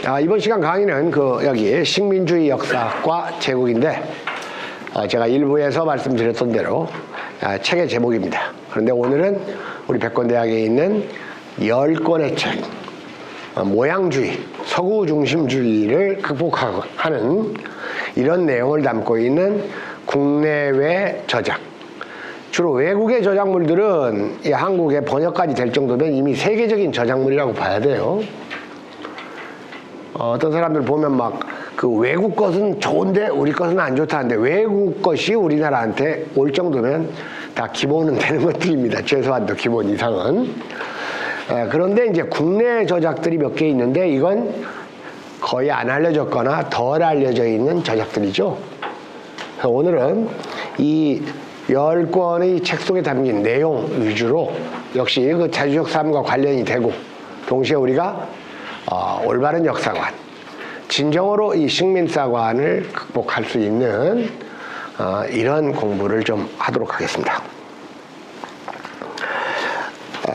이번 시간 강의는 여기 식민주의 역사학과 제국인데, 제가 일부에서 말씀드렸던 대로 책의 제목입니다. 그런데 오늘은 우리 백권대학에 있는 10권의 책, 모양주의, 서구 중심주의를 극복하는 이런 내용을 담고 있는 국내외 저작, 주로 외국의 저작물들은 한국에 번역까지 될 정도면 이미 세계적인 저작물이라고 봐야 돼요. 어떤 사람들 보면 막 그 외국 것은 좋은데 우리 것은 안 좋다는데, 외국 것이 우리나라한테 올 정도면 다 기본은 되는 것들입니다. 최소한도 기본 이상은. 그런데 이제 국내 저작들이 몇 개 있는데 이건 거의 안 알려졌거나 덜 알려져 있는 저작들이죠. 그래서 오늘은 이 10권의 책 속에 담긴 내용 위주로 역시 그 자주적 삶과 관련이 되고, 동시에 우리가 올바른 역사관, 진정으로 이 식민사관을 극복할 수 있는 이런 공부를 좀 하도록 하겠습니다.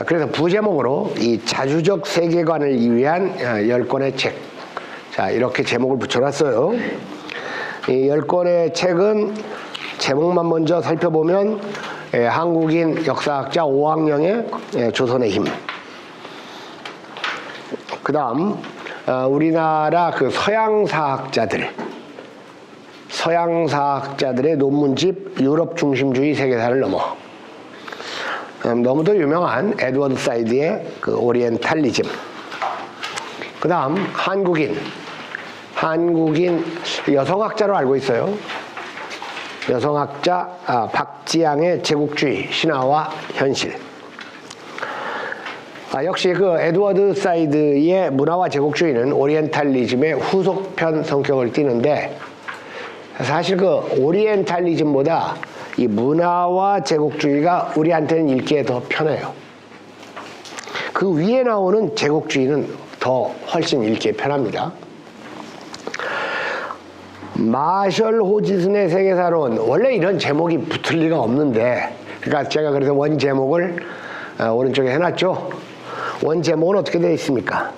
그래서 부제목으로 이 자주적 세계관을 위한 10권의 책, 자, 이렇게 제목을 붙여놨어요. 이 10권의 책은 제목만 먼저 살펴보면 한국인 역사학자 오왕영의 조선의 힘, 그 다음 우리나라 그 서양사학자들의 논문집 유럽 중심주의 세계사를 넘어, 너무도 유명한 에드워드 사이드의 그 오리엔탈리즘, 그 다음 한국인 여성학자로 알고 있어요. 여성학자 박지양의 제국주의 신화와 현실. 역시 그 에드워드 사이드의 문화와 제국주의는 오리엔탈리즘의 후속편 성격을 띠는데, 사실 그 오리엔탈리즘보다 이 문화와 제국주의가 우리한테는 읽기에 더 편해요. 그 위에 나오는 제국주의는 더 훨씬 읽기에 편합니다. 마셜 호지슨의 세계사론, 원래 이런 제목이 붙을 리가 없는데, 그러니까 제가 그래서 원 제목을 오른쪽에 해놨죠. 원 제목은 어떻게 되어 있습니까?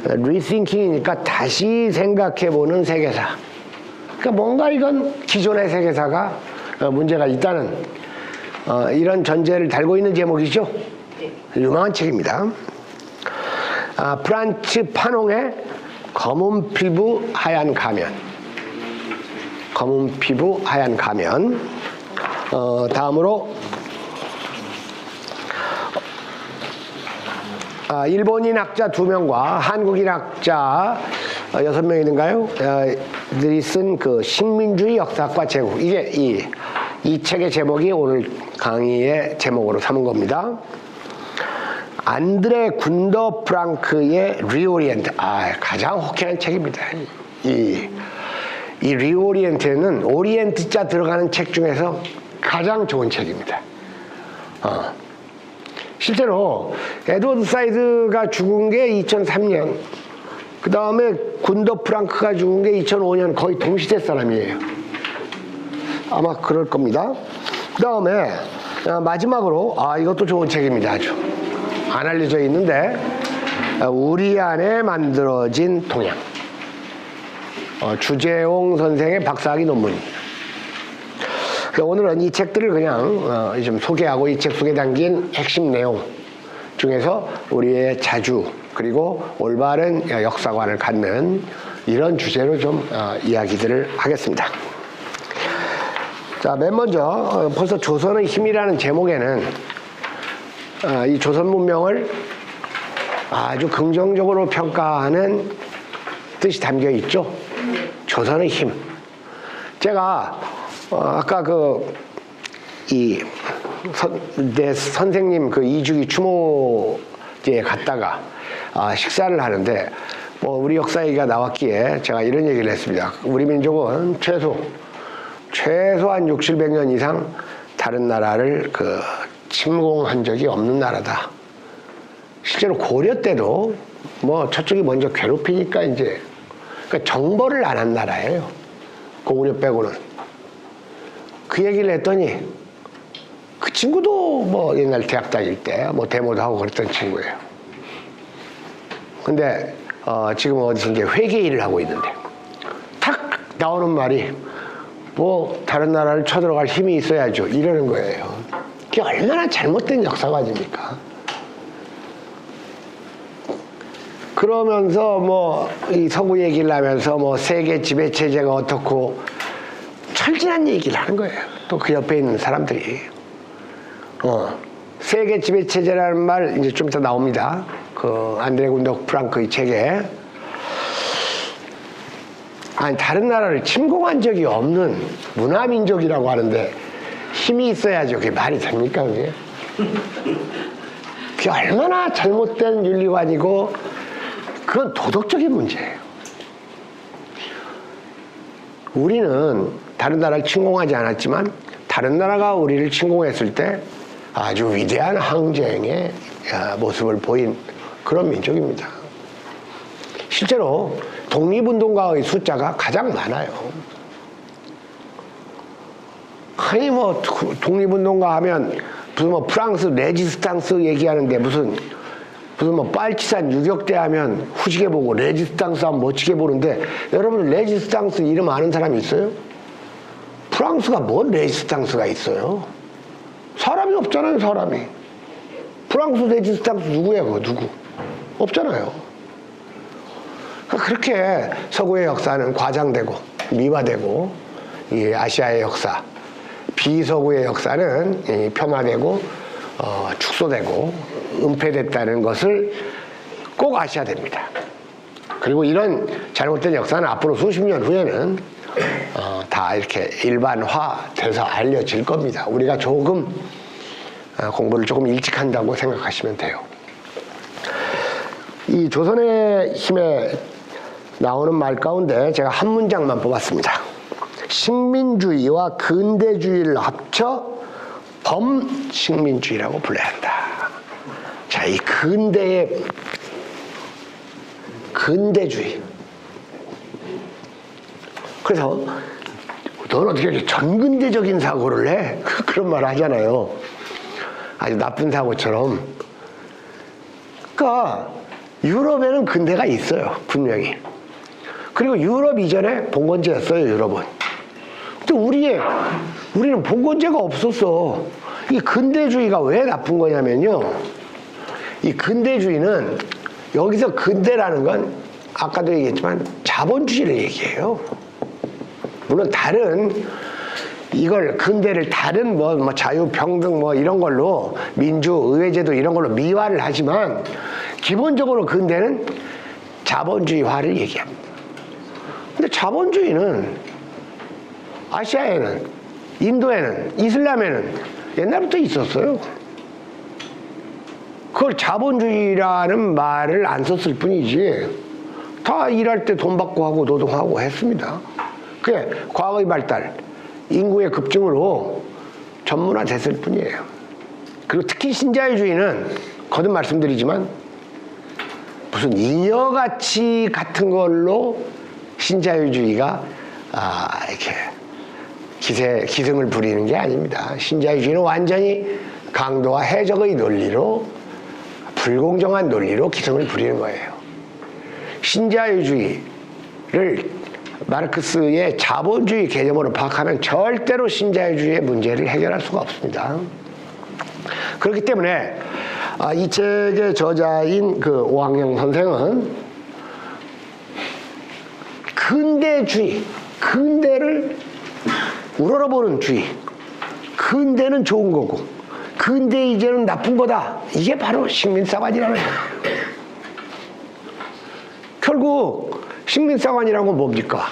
리싱킹이니까 다시 생각해보는 세계사. 그러니까 뭔가 이건 기존의 세계사가 문제가 있다는 이런 전제를 달고 있는 제목이죠. 유명한 책입니다. 프란츠 파농의 검은 피부 하얀 가면. 다음으로 일본인 학자 2명과 한국인 학자 6명인가요? 들이 쓴 그 식민주의 역사학과 제국. 이게 이 책의 제목이 오늘 강의의 제목으로 삼은 겁니다. 안드레 군더 프랑크의 리오리엔트. 가장 호쾌한 책입니다. 이 리오리엔트는 오리엔트자 들어가는 책 중에서 가장 좋은 책입니다. 실제로 에드워드 사이드가 죽은 게 2003년, 그 다음에 군더 프랑크가 죽은 게 2005년, 거의 동시대 사람이에요. 아마 그럴 겁니다. 그 다음에 마지막으로 이것도 좋은 책입니다. 아주 안 알려져 있는데, 우리 안에 만들어진 동양, 주재홍 선생의 박사학위 논문입니다. 오늘은 이 책들을 그냥 좀 소개하고, 이 책 속에 담긴 핵심 내용 중에서 우리의 자주, 그리고 올바른 역사관을 갖는 이런 주제로 좀 이야기들을 하겠습니다. 자, 맨 먼저 벌써 조선의 힘이라는 제목에는 이 조선 문명을 아주 긍정적으로 평가하는 뜻이 담겨 있죠. 조선의 힘. 제가 아까 내 선생님 그 이주기 추모제에 갔다가 식사를 하는데, 우리 역사 얘기가 나왔기에 제가 이런 얘기를 했습니다. 우리 민족은 최소한 600~700년 이상 다른 나라를 침공한 적이 없는 나라다. 실제로 고려 때도 저쪽이 먼저 괴롭히니까 그러니까 정벌을 안 한 나라예요. 고구려 빼고는. 그 얘기를 했더니 그 친구도 옛날 대학 다닐 때 데모도 하고 그랬던 친구예요. 근데 지금 어디서 이제 회계 일을 하고 있는데 탁 나오는 말이 뭐 다른 나라를 쳐들어갈 힘이 있어야죠 이러는 거예요. 그게 얼마나 잘못된 역사관입니까? 그러면서 뭐 이 서구 얘기를 하면서 뭐 세계 지배 체제가 어떻고 철진한 얘기를 하는 거예요. 또 그 옆에 있는 사람들이 세계 지배 체제라는 말 이제 좀 이따 나옵니다. 그 안드레 군덕 프랑크의 책에 아니 다른 나라를 침공한 적이 없는 문화민족이라고 하는데 힘이 있어야죠. 그게 말이 됩니까 그게? 그게 얼마나 잘못된 윤리관이고 그건 도덕적인 문제예요. 우리는 다른 나라를 침공하지 않았지만 다른 나라가 우리를 침공했을 때 아주 위대한 항쟁의 모습을 보인 그런 민족입니다. 실제로 독립운동가의 숫자가 가장 많아요. 아니 뭐 독립운동가 하면 무슨 뭐 프랑스 레지스탕스 얘기하는데 무슨 뭐 빨치산 유격대 하면 후지게 보고 레지스탕스 하면 멋지게 보는데 여러분 레지스탕스 이름 아는 사람이 있어요? 프랑스가 뭔 레지스탕스가 있어요? 사람이 없잖아요 사람이. 프랑스 레지스탕스 누구야 그거 누구? 없잖아요. 그렇게 서구의 역사는 과장되고 미화되고 이 아시아의 역사 비서구의 역사는 폄하되고 축소되고 은폐됐다는 것을 꼭 아셔야 됩니다. 그리고 이런 잘못된 역사는 앞으로 수십 년 후에는 다 이렇게 일반화돼서 알려질 겁니다. 우리가 조금 공부를 조금 일찍 한다고 생각하시면 돼요. 이 조선의 힘에 나오는 말 가운데 제가 한 문장만 뽑았습니다. 식민주의와 근대주의를 합쳐 범식민주의라고 불러야 한다. 자, 이 근대주의. 그래서 너는 어떻게 전근대적인 사고를 해? 그런 말 하잖아요. 아주 나쁜 사고처럼. 그러니까 유럽에는 근대가 있어요. 분명히. 그리고 유럽 이전에 봉건제였어요. 유럽은. 근데 우리는 봉건제가 없었어. 이 근대주의가 왜 나쁜 거냐면요. 이 근대주의는 여기서 근대라는 건 아까도 얘기했지만 자본주의를 얘기해요. 물론 다른 이걸 근대를 다른 뭐 자유평등 뭐 이런 걸로 민주 의회제도 이런 걸로 미화를 하지만 기본적으로 근대는 자본주의화를 얘기합니다. 근데 자본주의는 아시아에는 인도에는 이슬람에는 옛날부터 있었어요. 그걸 자본주의라는 말을 안 썼을 뿐이지 다 일할 때 돈 받고 하고 노동하고 했습니다. 그게 과거의 발달, 인구의 급증으로 전문화됐을 뿐이에요. 그리고 특히 신자유주의는 거듭 말씀드리지만 무슨 잉여가치 같은 걸로 신자유주의가 이렇게 기승을 부리는 게 아닙니다. 신자유주의는 완전히 강도와 해적의 논리로 불공정한 논리로 기승을 부리는 거예요. 신자유주의를 마르크스의 자본주의 개념으로 파악하면 절대로 신자유주의의 문제를 해결할 수가 없습니다. 그렇기 때문에 이 책의 저자인 그 오항영 선생은 근대주의, 근대를 우러러보는 주의, 근대는 좋은 거고 근대 이제는 나쁜 거다. 이게 바로 식민사관이라는 거예요. 결국 식민사관이라는 건 뭡니까?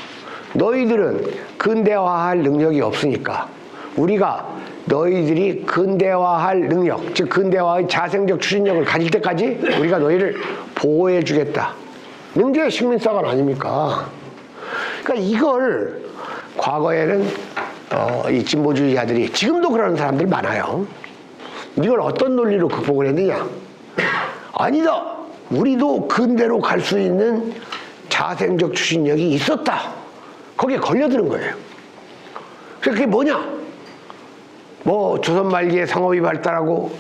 너희들은 근대화할 능력이 없으니까 우리가 너희들이 근대화할 능력, 즉 근대화의 자생적 추진력을 가질 때까지 우리가 너희를 보호해 주겠다는 게 식민사관 아닙니까? 그러니까 이걸 과거에는 이 진보주의자들이 지금도 그러는 사람들 많아요. 이걸 어떤 논리로 극복을 했느냐? 아니다. 우리도 근대로 갈 수 있는 자생적 추진력이 있었다. 거기에 걸려드는 거예요. 그래서 그게 뭐냐? 뭐 조선 말기에 상업이 발달하고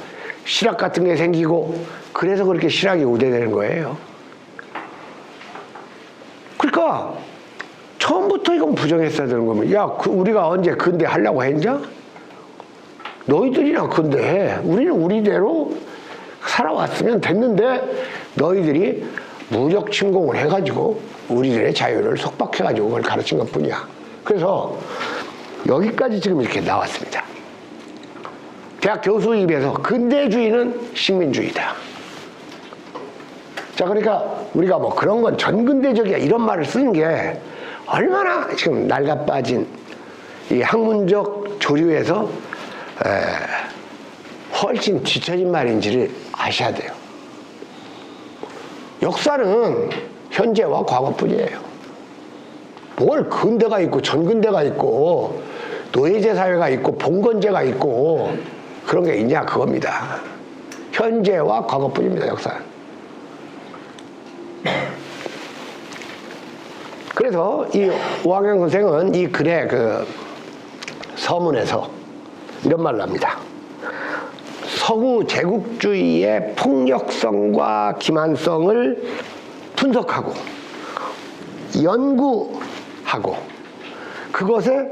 실학 같은 게 생기고 그래서 그렇게 실학이 우대되는 거예요. 그러니까 처음부터 이건 부정했어야 되는 거면, 야, 우리가 언제 근대 하려고 했냐? 너희들이나 근대 해. 우리는 우리대로 살아왔으면 됐는데 너희들이 무력 침공을 해가지고 우리들의 자유를 속박해가지고 그걸 가르친 것뿐이야. 그래서 여기까지 지금 이렇게 나왔습니다. 대학 교수 입에서 근대주의는 식민주의다. 자, 그러니까 우리가 뭐 그런 건 전근대적이야 이런 말을 쓰는 게 얼마나 지금 낡아빠진 이 학문적 조류에서 훨씬 뒤처진 말인지를 아셔야 돼요. 역사는 현재와 과거뿐이에요. 뭘 근대가 있고 전근대가 있고 노예제 사회가 있고 봉건제가 있고 그런 게 있냐 그겁니다. 현재와 과거뿐입니다. 역사는. 그래서 이 오학영 선생은 이 글의 그 서문에서 이런 말을 합니다. 서구 제국주의의 폭력성과 기만성을 분석하고 연구하고 그것에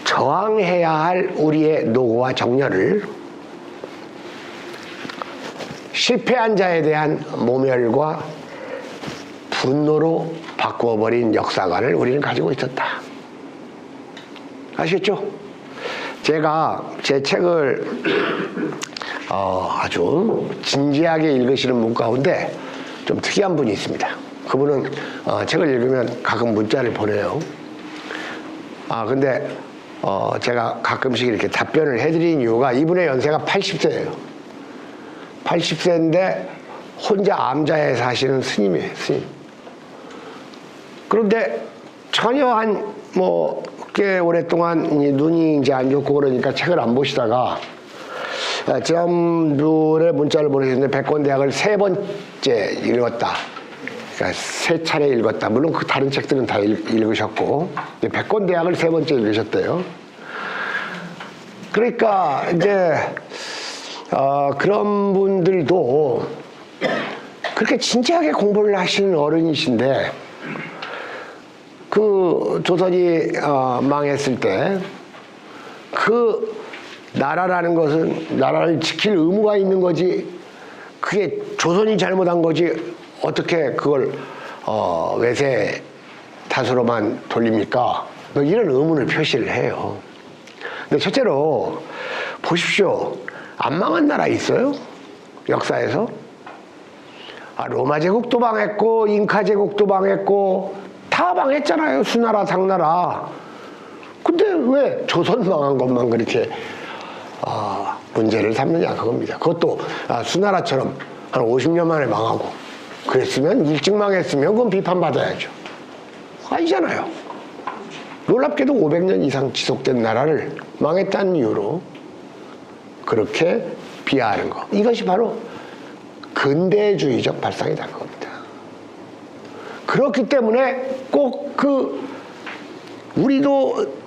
저항해야 할 우리의 노고와 정열을 실패한 자에 대한 모멸과 분노로 바꾸어버린 역사관을 우리는 가지고 있었다. 아시겠죠? 제가 제 책을 아주 진지하게 읽으시는 분 가운데 좀 특이한 분이 있습니다. 그분은 책을 읽으면 가끔 문자를 보내요. 근데 제가 가끔씩 이렇게 답변을 해드린 이유가 이분의 연세가 80세예요. 80세인데 혼자 암자에 사시는 스님이에요. 스님. 그런데 전혀 꽤 오랫동안 눈이 이제 안 좋고 그러니까 책을 안 보시다가 지난번에 문자를 보내셨는데 백권대학을 3번째 읽었다. 그러니까 3차례 읽었다. 물론 그 다른 책들은 다 읽으셨고 백권대학을 3번째 읽으셨대요. 그러니까 이제 그런 분들도 그렇게 진지하게 공부를 하시는 어른이신데 그 조선이 망했을 때 그 나라라는 것은 나라를 지킬 의무가 있는 거지 그게 조선이 잘못한 거지 어떻게 그걸 외세 탓으로만 돌립니까? 이런 의문을 표시를 해요. 근데 첫째로 보십시오. 안 망한 나라 있어요? 역사에서? 로마 제국도 망했고 잉카 제국도 망했고 다 망했잖아요. 수나라 당나라. 근데 왜 조선 망한 것만 그렇게 문제를 삼느냐 그겁니다. 그것도 수나라처럼 한 50년 만에 망하고 그랬으면 일찍 망했으면 그건 비판받아야죠. 아니잖아요. 놀랍게도 500년 이상 지속된 나라를 망했다는 이유로 그렇게 비하하는 것. 이것이 바로 근대주의적 발상이다 그겁니다. 그렇기 때문에 꼭 우리도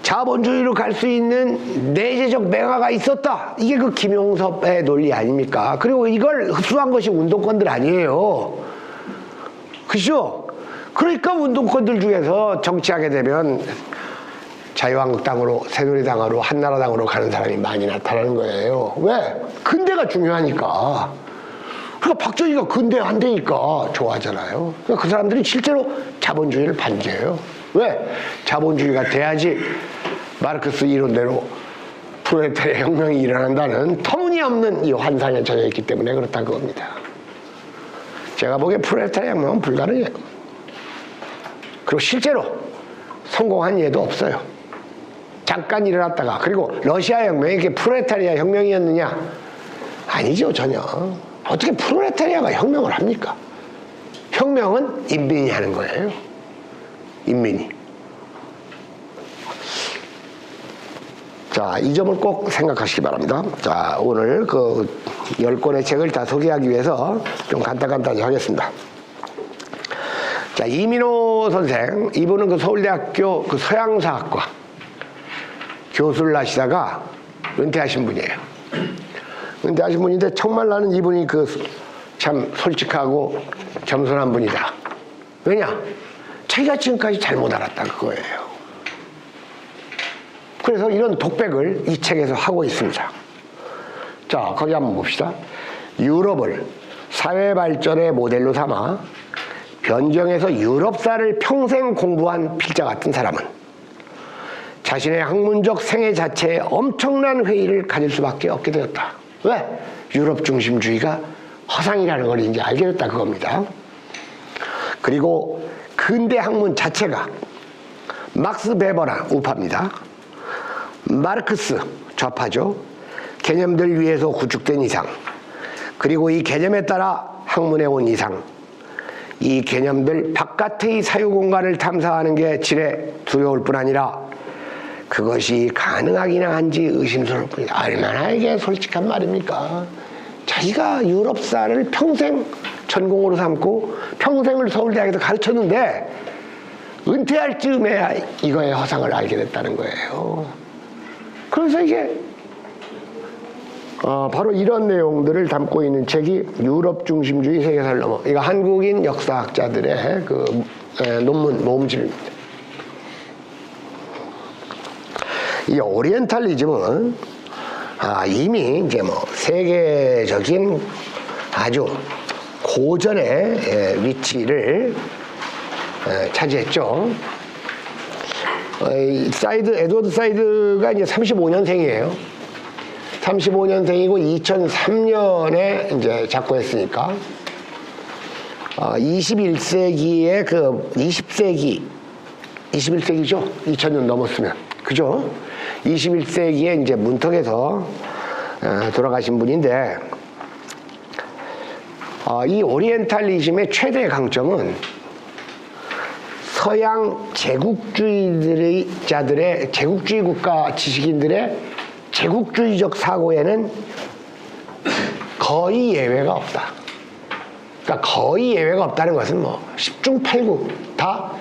자본주의로 갈 수 있는 내재적 맹아가 있었다. 이게 그 김용섭의 논리 아닙니까? 그리고 이걸 흡수한 것이 운동권들 아니에요. 그죠? 그러니까 운동권들 중에서 정치하게 되면 자유한국당으로 새누리당으로 한나라당으로 가는 사람이 많이 나타나는 거예요. 왜? 근대가 중요하니까. 그러니까 박정희가 근대 안 되니까 좋아하잖아요. 그러니까 그 사람들이 실제로 자본주의를 반대해요. 왜? 자본주의가 돼야지 마르크스 이론대로 프롤레타리아 혁명이 일어난다는 터무니없는 이 환상에 젖어 있기 때문에 그렇다는 겁니다. 제가 보기에 프롤레타리아 혁명은 불가능해요. 그리고 실제로 성공한 예도 없어요. 잠깐 일어났다가 그리고 러시아 혁명이 이게 프롤레타리아 혁명이었느냐? 아니죠, 전혀. 어떻게 프롤레타리아가 혁명을 합니까? 혁명은 인민이 하는 거예요. 인민이. 자, 이 점을 꼭 생각하시기 바랍니다. 자, 오늘 그 10권의 책을 다 소개하기 위해서 좀 간단히 하겠습니다. 자, 이민호 선생, 이분은 그 서울대학교 그 서양사학과 교수를 하시다가 은퇴하신 분이에요. 은퇴하신 분인데 정말 나는 이분이 참 솔직하고 겸손한 분이다. 왜냐? 자기가 지금까지 잘못 알았다 그거예요. 그래서 이런 독백을 이 책에서 하고 있습니다. 자, 거기 한번 봅시다. 유럽을 사회 발전의 모델로 삼아 변경해서 유럽사를 평생 공부한 필자 같은 사람은 자신의 학문적 생애 자체에 엄청난 회의를 가질 수밖에 없게 되었다. 왜? 유럽 중심주의가 허상이라는 걸 이제 알게 됐다 그겁니다. 그리고 근대 학문 자체가 막스 베버나 우파입니다. 마르크스 좌파죠. 개념들 위에서 구축된 이상, 그리고 이 개념에 따라 학문에 온 이상, 이 개념들 바깥의 사유공간을 탐사하는 게 지레 두려울 뿐 아니라 그것이 가능하기나 한지 의심스러울 뿐이다. 얼마나 이게 솔직한 말입니까? 자기가 유럽사를 평생 전공으로 삼고 평생을 서울대학에서 가르쳤는데 은퇴할 즈음에야 이거의 허상을 알게 됐다는 거예요. 그래서 이게 바로 이런 내용들을 담고 있는 책이 유럽 중심주의 세계사를 넘어, 이거 한국인 역사학자들의 그 논문 모음집입니다. 이 오리엔탈리즘은 이미 이제 뭐 세계적인 아주 고전의 위치를 차지했죠. 에드워드 사이드가 이제 35년생이에요. 35년생이고 2003년에 이제 작고했으니까 21세기의 그 21세기죠. 2000년 넘었으면. 그죠? 21세기에 이제 문턱에서 돌아가신 분인데, 이 오리엔탈리즘의 최대 강점은 서양 제국주의 국가 지식인들의 제국주의적 사고에는 거의 예외가 없다. 그러니까 거의 예외가 없다는 것은 뭐 10중 8구 다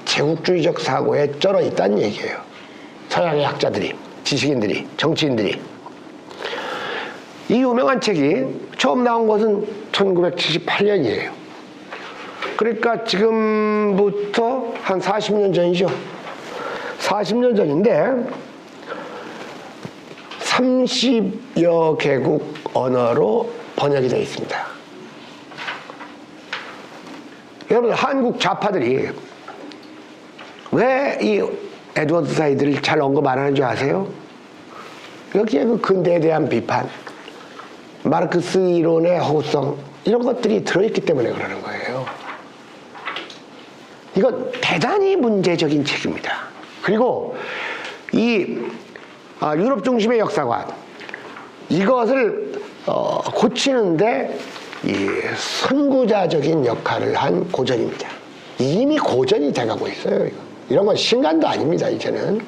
제국주의적 사고에 쩔어 있다는 얘기예요. 서양의 학자들이, 지식인들이, 정치인들이. 이 유명한 책이 처음 나온 것은 1978년이에요. 그러니까 지금부터 한 40년 전이죠. 40년 전인데 30여 개국 언어로 번역이 되어 있습니다. 여러분, 한국 좌파들이 왜 이 에드워드 사이드를 잘 언급 안 하는 줄 아세요? 여기에 그 근대에 대한 비판, 마르크스 이론의 허구성, 이런 것들이 들어있기 때문에 그러는 거예요. 이건 대단히 문제적인 책입니다. 그리고 이 유럽 중심의 역사관, 이것을 고치는데 이 선구자적인 역할을 한 고전입니다. 이미 고전이 돼가고 있어요. 이런 건 신간도 아닙니다, 이제는.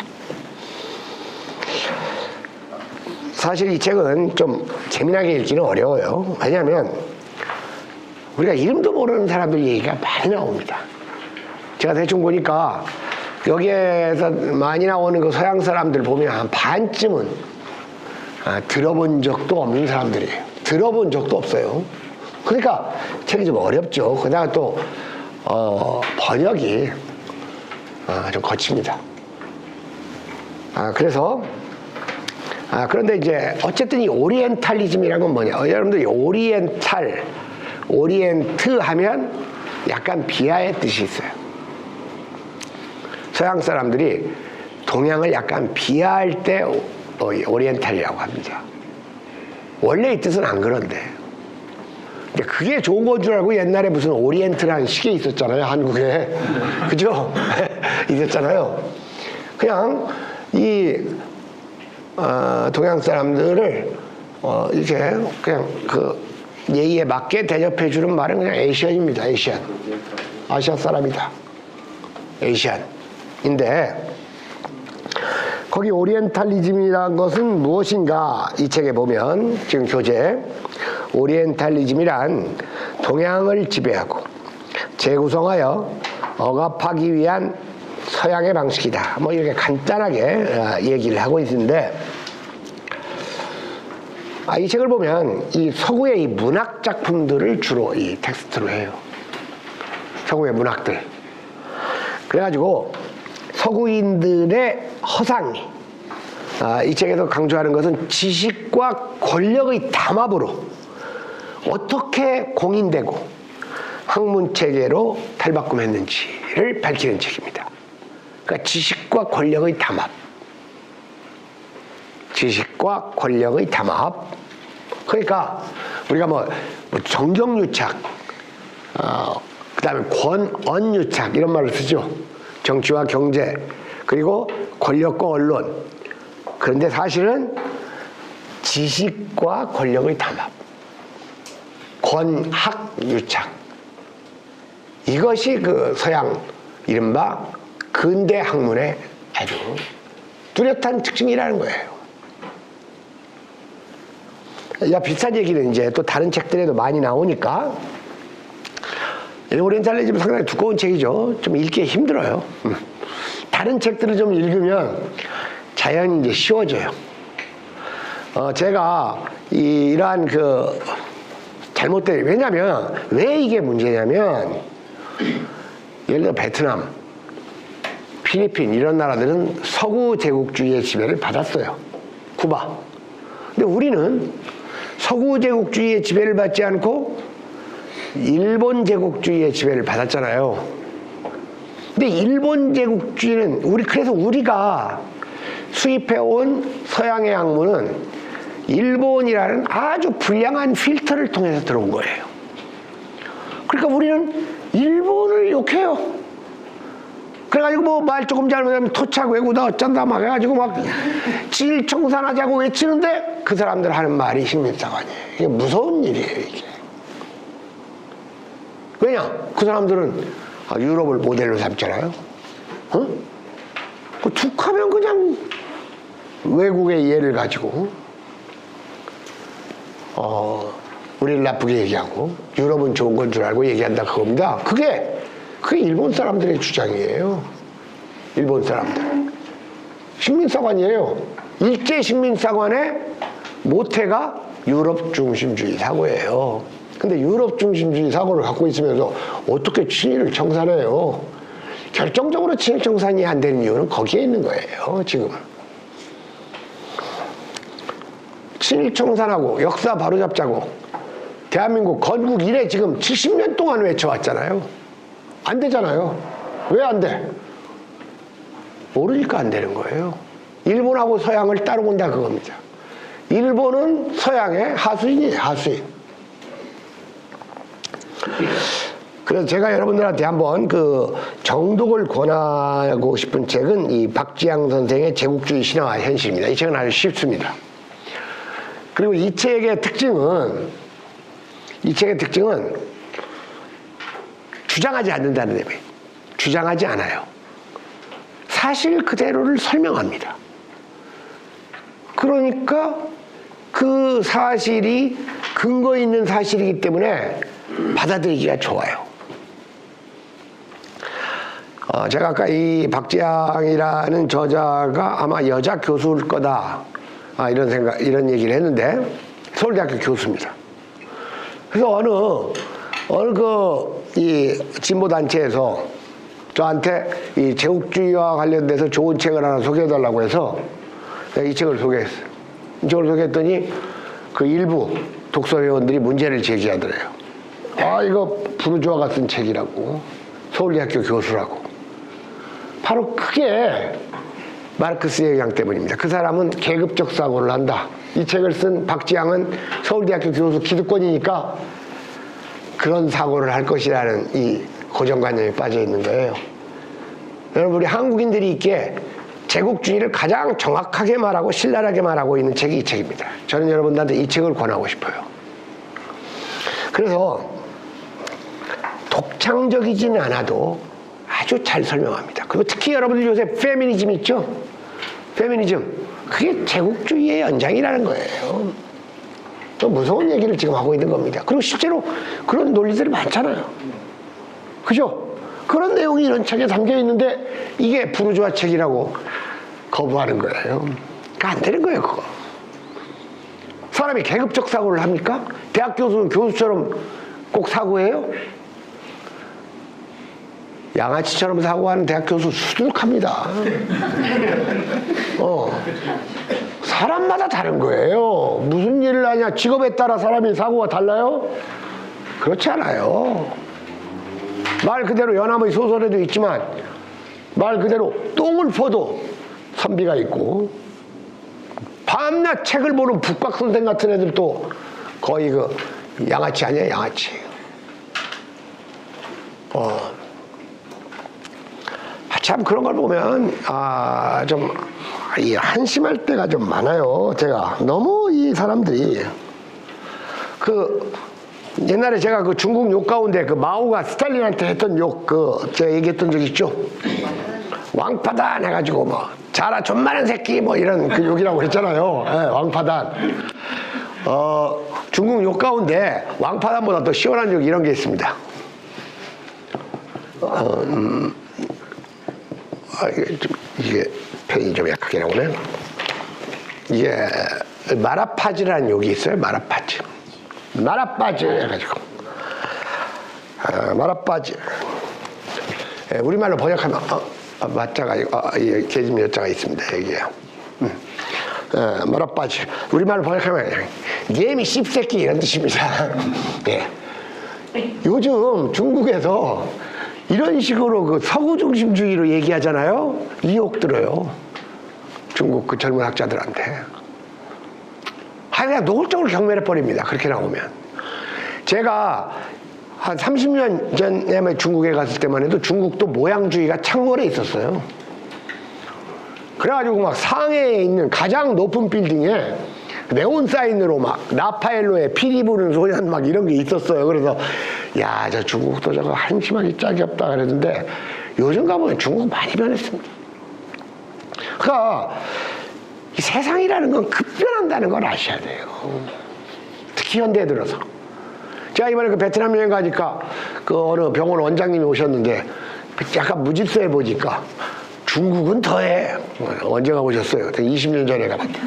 사실 이 책은 좀 재미나게 읽기는 어려워요. 왜냐하면 우리가 이름도 모르는 사람들 얘기가 많이 나옵니다. 제가 대충 보니까 여기에서 많이 나오는 그 서양 사람들 보면 한 반쯤은 들어본 적도 없는 사람들이에요. 들어본 적도 없어요. 그러니까 책이 좀 어렵죠. 그다가 또 번역이 좀 거칩니다. 그래서 그런데 이제 어쨌든 이 오리엔탈리즘이라는 건 뭐냐? 여러분들 이 오리엔트 하면 약간 비하의 뜻이 있어요. 서양 사람들이 동양을 약간 비하할 때 오리엔탈이라고 합니다. 원래 이 뜻은 안 그런데. 근데 그게 좋은 건 줄 알고 옛날에 무슨 오리엔트라는 시계 있었잖아요, 한국에. 그죠? 있었잖아요. 그냥 이 동양 사람들을 이렇게 그냥 그 예의에 맞게 대접해 주는 말은 그냥 에이시안입니다. 아시아 사람이다. 에이시안인데 거기 오리엔탈리즘이라는 것은 무엇인가? 이 책에 보면 지금 교재 오리엔탈리즘이란 동양을 지배하고 재구성하여 억압하기 위한 서양의 방식이다. 뭐 이렇게 간단하게 얘기를 하고 있는데 이 책을 보면 이 서구의 이 문학 작품들을 주로 이 텍스트로 해요. 서구의 문학들. 그래가지고 서구인들의 허상이 이 책에서 강조하는 것은 지식과 권력의 담합으로 어떻게 공인되고 학문체계로 탈바꿈했는지를 밝히는 책입니다. 그러니까 지식과 권력의 담합. 지식과 권력의 담합. 그러니까 우리가 뭐 정경유착, 그 다음에 권언유착 이런 말을 쓰죠. 정치와 경제, 그리고 권력과 언론. 그런데 사실은 지식과 권력의 담합, 권학유착, 이것이 그 서양 이른바 근대 학문의 아주 뚜렷한 특징이라는 거예요. 비슷한 얘기는 이제 또 다른 책들에도 많이 나오니까, 오리엔탈리즘 상당히 두꺼운 책이죠. 좀 읽기 힘들어요. 다른 책들을 좀 읽으면 자연히 이제 쉬워져요. 제가 이러한 그 잘못된, 왜냐면 왜 이게 문제냐면, 예를 들어 베트남, 필리핀 이런 나라들은 서구 제국주의의 지배를 받았어요. 쿠바. 근데 우리는 서구 제국주의의 지배를 받지 않고 일본 제국주의의 지배를 받았잖아요. 근데 일본 제국주의는 그래서 우리가 수입해온 서양의 학문은 일본이라는 아주 불량한 필터를 통해서 들어온 거예요. 그러니까 우리는 일본을 욕해요. 그래가지고 뭐 말 조금 잘못하면 토착 외구다 어쩐다 막 해가지고 막 질청산하자고 외치는데 그 사람들 하는 말이 식민사관이에요. 이게 무서운 일이에요, 이게. 왜냐? 그 사람들은 유럽을 모델로 삼잖아요. 툭 하면 그냥 외국의 예를 가지고 우리를 나쁘게 얘기하고 유럽은 좋은 건 줄 알고 얘기한다 그겁니다. 그게 일본 사람들의 주장이에요. 일본 사람들. 식민사관이에요. 일제 식민사관의 모태가 유럽 중심주의 사고예요. 근데 유럽 중심주의 사고를 갖고 있으면서 어떻게 친일을 청산해요? 결정적으로 친일 청산이 안 되는 이유는 거기에 있는 거예요, 지금. 친일 청산하고 역사 바로잡자고 대한민국 건국 이래 지금 70년 동안 외쳐왔잖아요. 안 되잖아요. 왜 안 돼? 모르니까 안 되는 거예요. 일본하고 서양을 따로 본다 그겁니다. 일본은 서양의 하수인이에요, 하수인. 그래서 제가 여러분들한테 한번 그 정독을 권하고 싶은 책은 이 박지양 선생의 제국주의 신화와 현실입니다. 이 책은 아주 쉽습니다. 그리고 이 책의 특징은 주장하지 않는다는 의미. 주장하지 않아요. 사실 그대로를 설명합니다. 그러니까 그 사실이 근거 있는 사실이기 때문에 받아들이기가 좋아요. 제가 아까 이 박지양이라는 저자가 아마 여자 교수일 거다. 이런 얘기를 했는데, 서울대학교 교수입니다. 그래서 이 진보단체에서 저한테 이 제국주의와 관련돼서 좋은 책을 하나 소개해달라고 해서 내가 이 책을 소개했어요. 이 책을 소개했더니 그 일부 독서회원들이 문제를 제기하더래요. 이거 부르주아가 쓴 책이라고. 서울대학교 교수라고. 바로 그게 마르크스의 영향 때문입니다. 그 사람은 계급적 사고를 한다. 이 책을 쓴 박지양은 서울대학교 교수 기득권이니까 그런 사고를 할 것이라는 이 고정관념에 빠져 있는 거예요. 여러분, 우리 한국인들이 있기에 제국주의를 가장 정확하게 말하고 신랄하게 말하고 있는 책이 이 책입니다. 저는 여러분들한테 이 책을 권하고 싶어요. 그래서 독창적이지는 않아도 아주 잘 설명합니다. 그리고 특히 여러분들 요새 페미니즘 있죠? 페미니즘. 그게 제국주의의 연장이라는 거예요. 또 무서운 얘기를 지금 하고 있는 겁니다. 그리고 실제로 그런 논리들이 많잖아요. 그죠? 그런 내용이 이런 책에 담겨 있는데 이게 부르주아 책이라고 거부하는 거예요. 그러니까 안 되는 거예요, 그거. 사람이 계급적 사고를 합니까? 대학 교수는 교수처럼 꼭 사고해요? 양아치처럼 사고하는 대학 교수 수두룩합니다. 사람마다 다른 거예요. 무슨 일을 하냐, 직업에 따라 사람이 사고가 달라요? 그렇지 않아요. 말 그대로 연암의 소설에도 있지만 말 그대로 똥을 퍼도 선비가 있고, 밤낮 책을 보는 북박선생 같은 애들도 거의 그 양아치 아니에요, 양아치. 참 그런 걸 보면 좀 한심할 때가 좀 많아요. 제가 너무 이 사람들이 옛날에 제가 그 중국 욕 가운데 그 마오가 스탈린한테 했던 욕 제가 얘기했던 적 있죠. 왕파단 해가지고 뭐 자라 존만한 새끼 뭐 이런 그 욕이라고 했잖아요. 네, 왕파단. 중국 욕 가운데 왕파단보다 더 시원한 욕 이런 게 있습니다. 이게 편이 좀 약하게 나오네. 이게 마라파즈라는 욕이 있어요. 마라파즈 해가지고 마라파즈. 우리말로 번역하면 맞자가 개집 여자가 있습니다. 여기에 마라파즈. 우리말로 번역하면 예미 씹새끼 이런 뜻입니다. 예. 요즘 중국에서 이런 식으로 그 서구 중심주의로 얘기하잖아요. 이 욕 들어요. 중국 그 젊은 학자들한테. 그냥 노골적으로 경멸해 버립니다. 그렇게 나오면. 제가 한 30년 전에 중국에 갔을 때만 해도 중국도 모양주의가 창궐해 있었어요. 그래가지고 막 상해에 있는 가장 높은 빌딩에 네온 사인으로 막 라파엘로의 피리 부는 소년 막 이런 게 있었어요. 그래서 야, 저 중국도 저거 한심하기 짝이 없다 그랬는데 요즘 가보면 중국 많이 변했습니다. 그러니까 이 세상이라는 건 급변한다는 걸 아셔야 돼요. 특히 현대에 들어서. 제가 이번에 그 베트남 여행 가니까 그 어느 병원 원장님이 오셨는데 약간 무질서해 보니까 중국은 더해. 언제 가보셨어요? 20년 전에 가봤대요.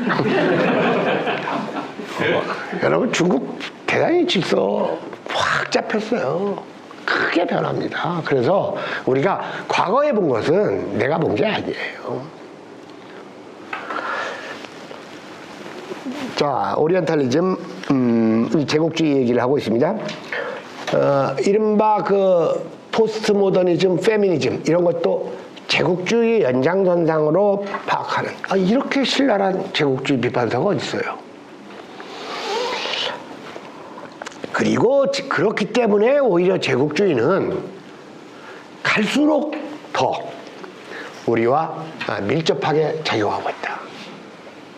여러분 중국 대단히 질서 확 잡혔어요. 크게 변합니다. 그래서 우리가 과거에 본 것은 내가 본 게 아니에요. 자, 오리엔탈리즘, 제국주의 얘기를 하고 있습니다. 이른바 그 포스트 모더니즘, 페미니즘 이런 것도 제국주의 연장선상으로 파악하는 이렇게 신랄한 제국주의 비판서가 어디 있어요? 그리고 그렇기 때문에 오히려 제국주의는 갈수록 더 우리와 밀접하게 작용하고 있다.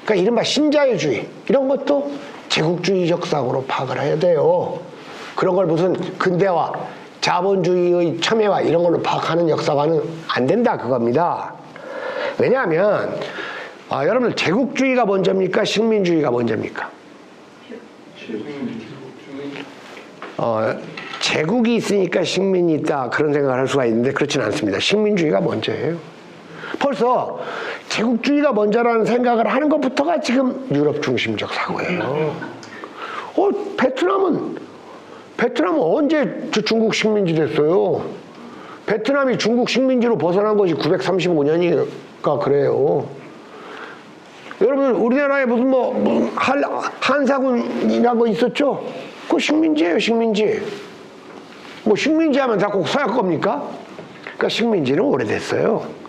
그러니까 이른바 신자유주의 이런 것도 제국주의적 사고로 파악을 해야 돼요. 그런 걸 무슨 근대화, 자본주의의 첨예화 이런 걸로 파악하는 역사관은 안 된다 그겁니다. 왜냐하면 여러분들 제국주의가 먼저입니까? 식민주의가 먼저입니까? 제국이 있으니까 식민이 있다 그런 생각을 할 수가 있는데 그렇지는 않습니다. 식민주의가 먼저예요. 벌써 제국주의가 먼저라는 생각을 하는 것부터가 지금 유럽 중심적 사고예요. 베트남은 언제 중국 식민지 됐어요? 베트남이 중국 식민지로 벗어난 것이 935년이니까 그래요. 여러분 우리나라에 무슨 한사군이라고 있었죠? 그거 식민지예요, 식민지. 뭐 식민지 하면 다 꼭 서약 겁니까? 그러니까 식민지는 오래됐어요.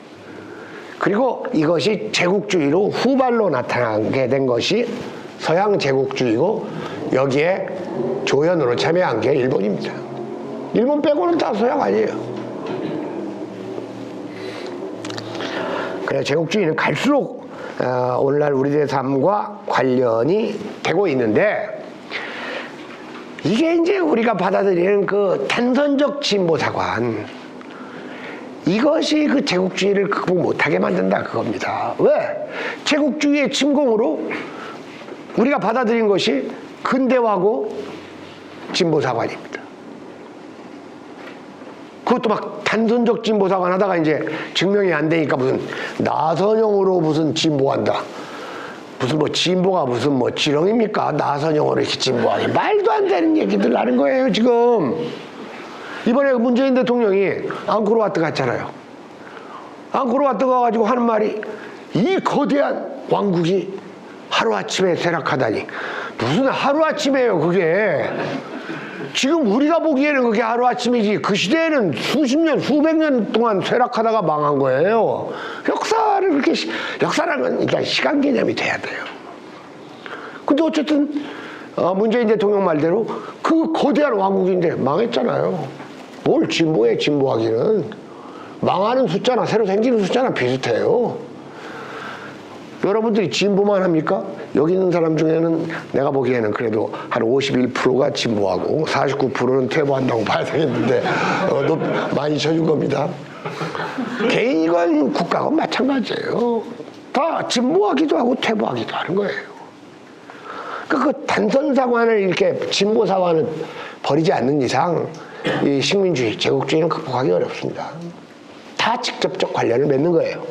그리고 이것이 제국주의로 후발로 나타나게 된 것이 서양 제국주의고 여기에 조연으로 참여한 게 일본입니다. 일본 빼고는 다 서양 아니에요. 그래서 제국주의는 갈수록 오늘날 우리들의 삶과 관련이 되고 있는데 이게 이제 우리가 받아들이는 그 단선적 진보사관 이것이 그 제국주의를 극복 못하게 만든다 그겁니다. 왜? 제국주의의 침공으로 우리가 받아들인 것이 근대화고 진보사관입니다. 그것도 막 단선적 진보사관 하다가 이제 증명이 안 되니까 무슨 나선형으로 무슨 진보한다. 무슨 뭐 진보가 무슨 뭐 지렁입니까? 나선형으로 이렇게 진보하니 말도 안 되는 얘기들 하는 거예요 지금. 이번에 문재인 대통령이 앙코르와트 갔잖아요. 앙코르와트 가가지고 하는 말이 이 거대한 왕국이 하루아침에 쇠락하다니. 무슨 하루아침이에요 그게. 지금 우리가 보기에는 그게 하루아침이지 그 시대에는 수십 년 수백 년 동안 쇠락하다가 망한 거예요. 역사를 그렇게 역사라는 건 일단 시간 개념이 돼야 돼요. 근데 어쨌든 문재인 대통령 말대로 그 거대한 왕국인데 망했잖아요. 뭘 진보해. 진보하기는 망하는 숫자나 새로 생기는 숫자나 비슷해요. 여러분들이 진보만 합니까? 여기 있는 사람 중에는 내가 보기에는 그래도 한 51%가 진보하고 49%는 퇴보한다고 봐야 되겠는데 많이 쳐준 겁니다. 개인이건 국가건 마찬가지예요. 다 진보하기도 하고 퇴보하기도 하는 거예요. 그 단선 사관을 이렇게 진보 사관을 버리지 않는 이상 이 식민주의, 제국주의는 극복하기 어렵습니다. 다 직접적 관련을 맺는 거예요.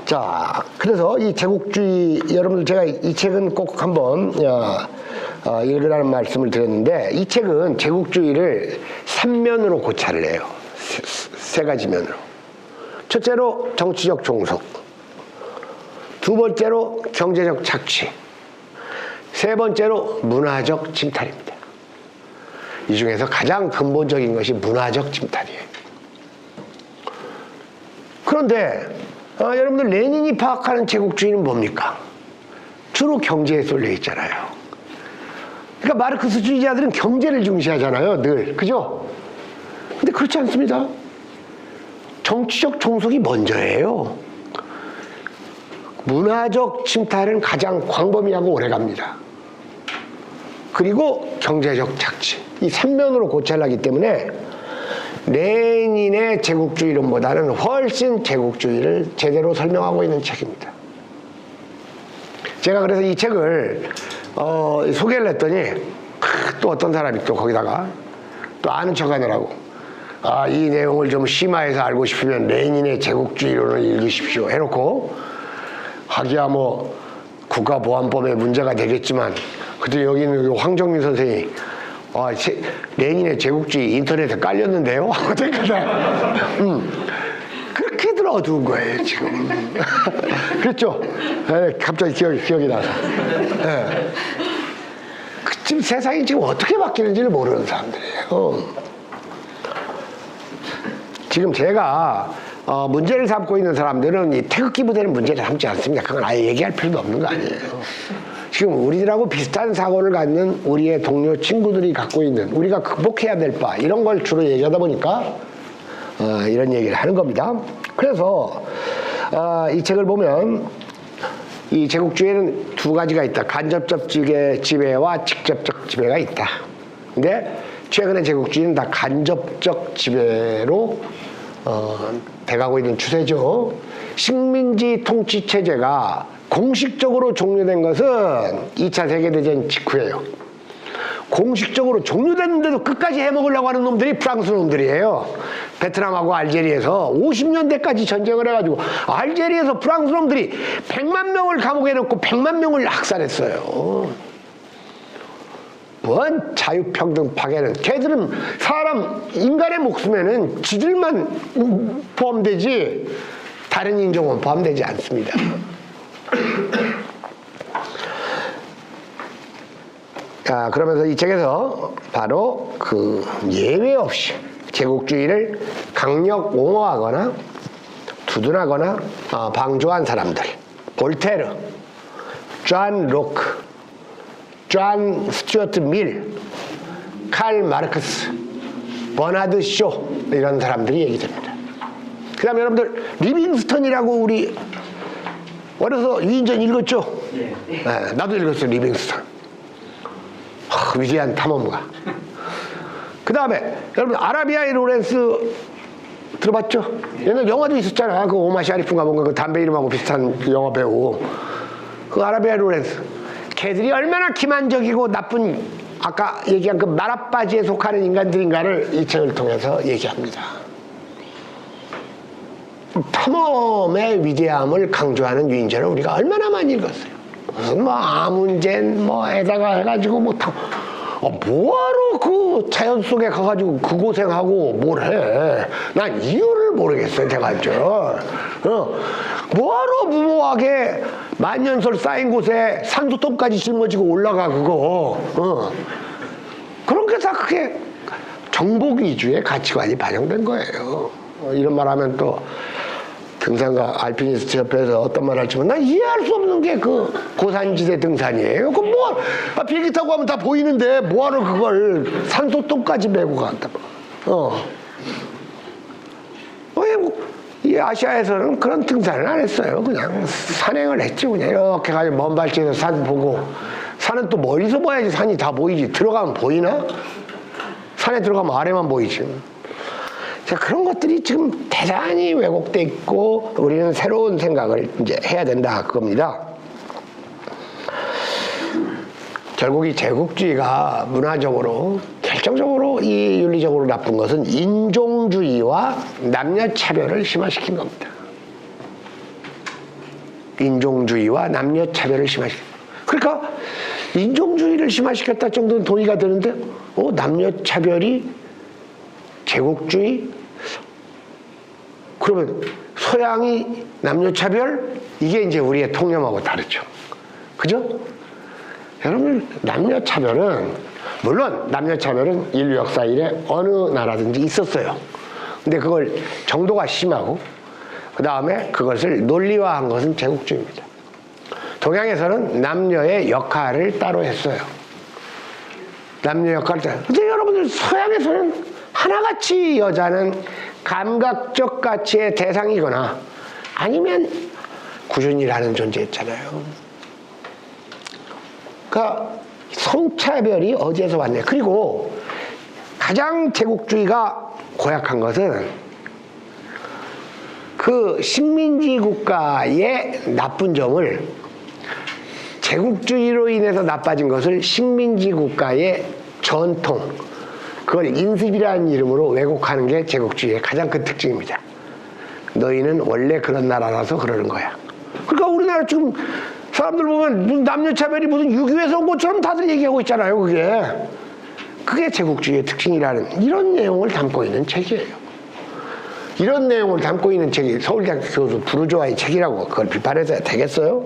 자, 그래서 이 제국주의, 여러분들 제가 이 책은 꼭 한번 읽으라는 말씀을 드렸는데, 이 책은 제국주의를 3면으로 고찰을 해요. 세 가지 면으로. 첫째로 정치적 종속, 두 번째로 경제적 착취, 세 번째로 문화적 침탈입니다. 이 중에서 가장 근본적인 것이 문화적 침탈이에요. 그런데 여러분들 레닌이 파악하는 제국주의는 뭡니까? 주로 경제에 쏠려 있잖아요. 그러니까 마르크스주의자들은 경제를 중시하잖아요, 늘. 그죠? 근데 그렇지 않습니다. 정치적 종속이 먼저예요. 문화적 침탈은 가장 광범위하고 오래갑니다. 그리고 경제적 착취. 이 3면으로 고찰하기 때문에 레닌의 제국주의론보다는 훨씬 제국주의를 제대로 설명하고 있는 책입니다. 제가 그래서 이 책을 소개를 했더니 또 어떤 사람이 또 거기다가 또 아는 척 하느라고 이 내용을 좀 심화해서 알고 싶으면 레닌의 제국주의론을 읽으십시오 해놓고 하기야 뭐 국가보안법에 문제가 되겠지만 그때 여기 있는 황정민 선생이 레닌의 제국주의 인터넷에 깔렸는데요? 그렇게들 어두운 거예요, 지금. 그랬죠? 네, 갑자기 기억이 나서. 네. 지금 세상이 지금 어떻게 바뀌는지를 모르는 사람들이에요. 지금 제가 문제를 삼고 있는 사람들은 이 태극기 부대는 문제를 삼지 않습니다. 그건 아예 얘기할 필요도 없는 거 아니에요. 지금 우리들하고 비슷한 사고를 갖는 우리의 동료 친구들이 갖고 있는 우리가 극복해야 될 바 이런 걸 주로 얘기하다 보니까 이런 얘기를 하는 겁니다. 그래서 이 책을 보면 이 제국주의에는 두 가지가 있다. 간접적 지배와 직접적 지배가 있다. 근데 최근의 제국주의는 다 간접적 지배로 돼가고 있는 추세죠. 식민지 통치 체제가 공식적으로 종료된 것은 2차 세계대전 직후예요. 공식적으로 종료됐는데도 끝까지 해먹으려고 하는 놈들이 프랑스 놈들이에요. 베트남하고 알제리에서 50년대까지 전쟁을 해가지고 알제리에서 프랑스 놈들이 100만 명을 감옥에 넣고 100만 명을 학살했어요. 뭔 자유평등 파괴는, 걔들은 인간의 목숨에는 지들만 포함되지 다른 인종은 포함되지 않습니다. 그러면서 이 책에서 바로 그 예외 없이 제국주의를 강력 옹호하거나 두둔하거나 방조한 사람들, 볼테르, 존 로크, 존 스튜어트 밀, 칼 마르크스, 버나드 쇼 이런 사람들이 얘기됩니다. 그 다음에 여러분들 리빙스턴이라고 우리 어려서 위인전 읽었죠? 네, 나도 읽었어요. 리빙스턴. 위대한 탐험가. 그 다음에 여러분 아라비아의 로렌스 들어봤죠? 옛날 영화도 있었잖아. 그 오마 샤리프인가 뭔가 그 담배 이름하고 비슷한 그 영화 배우. 그 아라비아 로렌스. 걔들이 얼마나 기만적이고 나쁜 아까 얘기한 그 마라빠지에 속하는 인간들인가를 이 책을 통해서 얘기합니다. 탐험의 위대함을 강조하는 유인전을 우리가 얼마나 많이 읽었어요. 무슨 뭐 아문젠 에다가 해가지고 뭐하러 그 자연 속에 가가지고 그 고생하고 뭘 해? 난 이유를 모르겠어요, 제가 뭐하러 무모하게 만년설 쌓인 곳에 산소통까지 짊어지고 올라가, 그거. 그런 게 다 그게 정복 위주의 가치관이 반영된 거예요. 이런 말 하면 또 등산가 알피니스트 협회에서 어떤 말 할지 난 이해할 수 없는 게 그 고산지대 등산이에요. 그 뭐 비행기 타고 가면 다 보이는데 뭐하러 그걸 산소통까지 메고 간다. 이 아시아에서는 그런 등산을 안 했어요. 그냥 산행을 했지. 그냥 이렇게 가지고 먼 발치에서 산 보고. 산은 또 멀리서 봐야지 산이 다 보이지. 들어가면 보이나? 산에 들어가면 아래만 보이지. 자, 그런 것들이 지금 대단히 왜곡돼 있고 우리는 새로운 생각을 이제 해야 된다 그겁니다. 결국 이 제국주의가 문화적으로 결정적으로 이 윤리적으로 나쁜 것은 인종주의와 남녀차별을 심화시킨 겁니다. 인종주의와 남녀차별을 심화시킨. 그러니까 인종주의를 심화시켰다 정도는 동의가 되는데 남녀차별이 제국주의? 그러면 서양이 남녀차별? 이게 이제 우리의 통념하고 다르죠. 그죠? 여러분, 남녀차별은, 물론 남녀차별은 인류 역사 이래 어느 나라든지 있었어요. 근데 그걸 정도가 심하고, 그 다음에 그것을 논리화한 것은 제국주의입니다. 동양에서는 남녀의 역할을 따로 했어요. 남녀 역할을 따로. 근데 여러분들, 서양에서는 하나같이 여자는 감각적 가치의 대상이거나 아니면 구준이라는 존재였잖아요. 그러니까 성차별이 어디에서 왔냐. 그리고 가장 제국주의가 고약한 것은 그 식민지 국가의 나쁜 점을 제국주의로 인해서 나빠진 것을 식민지 국가의 전통, 그걸 인습이라는 이름으로 왜곡하는 게 제국주의의 가장 큰 특징입니다. 너희는 원래 그런 나라라서 그러는 거야. 그러니까 우리나라 지금 사람들 보면 무슨 남녀차별이 무슨 유교에서 온 것처럼 다들 얘기하고 있잖아요. 그게 제국주의의 특징이라는 이런 내용을 담고 있는 책이에요. 이런 내용을 담고 있는 책이 서울대학교 교수 부르조아의 책이라고 그걸 비판해서 되겠어요?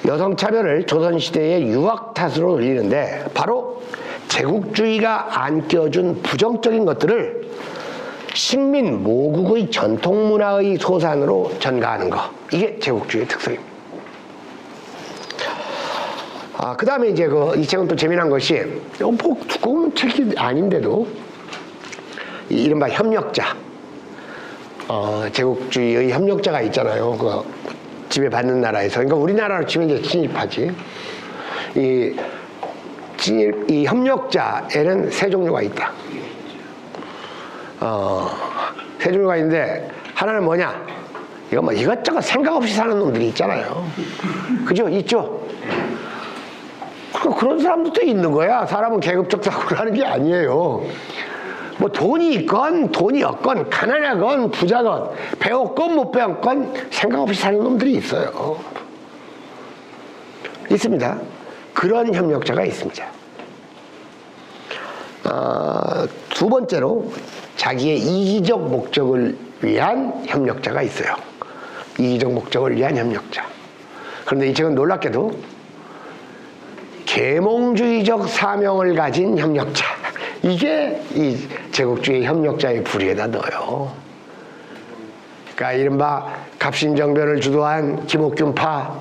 여성차별을 조선시대의 유학 탓으로 돌리는데 바로 제국주의가 안겨준 부정적인 것들을 식민 모국의 전통문화의 소산으로 전가하는 것, 이게 제국주의의 특성입니다. 그 다음에 이제 이 책은 또 재미난 것이 뭐 두꺼운 책이 아닌데도 이른바 협력자, 제국주의의 협력자가 있잖아요. 그 지배받는 나라에서. 그러니까 우리나라로 치면 이제 친일파지. 이 협력자에는 세 종류가 있다. 세 종류가 있는데 하나는 뭐냐? 이거 뭐 이것저것 생각 없이 사는 놈들이 있잖아요. 그죠? 있죠? 그런 사람들도 있는 거야. 사람은 계급적 사고를 하는 게 아니에요. 뭐 돈이 있건 돈이 없건 가난하건 부자건 배웠건 못 배웠건 생각 없이 사는 놈들이 있어요. 있습니다. 그런 협력자가 있습니다. 두 번째로 자기의 이기적 목적을 위한 협력자가 있어요. 이기적 목적을 위한 협력자. 그런데 이 책은 놀랍게도 계몽주의적 사명을 가진 협력자, 이게 이 제국주의 협력자의 부리에다 넣어요. 그러니까 이른바 갑신정변을 주도한 김옥균파,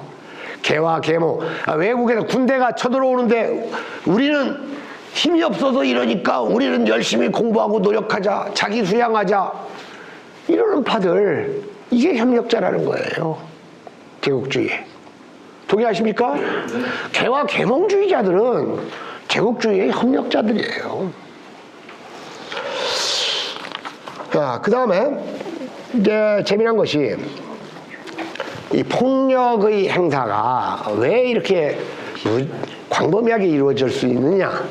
개와 계몽. 외국에서 군대가 쳐들어오는데 우리는 힘이 없어서 이러니까 우리는 열심히 공부하고 노력하자, 자기 수양하자, 이러는 파들, 이게 협력자라는 거예요. 제국주의. 동의하십니까? 개와 계몽주의자들은 제국주의의 협력자들이에요. 그 다음에 이제 재미난 것이 이 폭력의 행사가 왜 이렇게 광범위하게 이루어질 수 있느냐.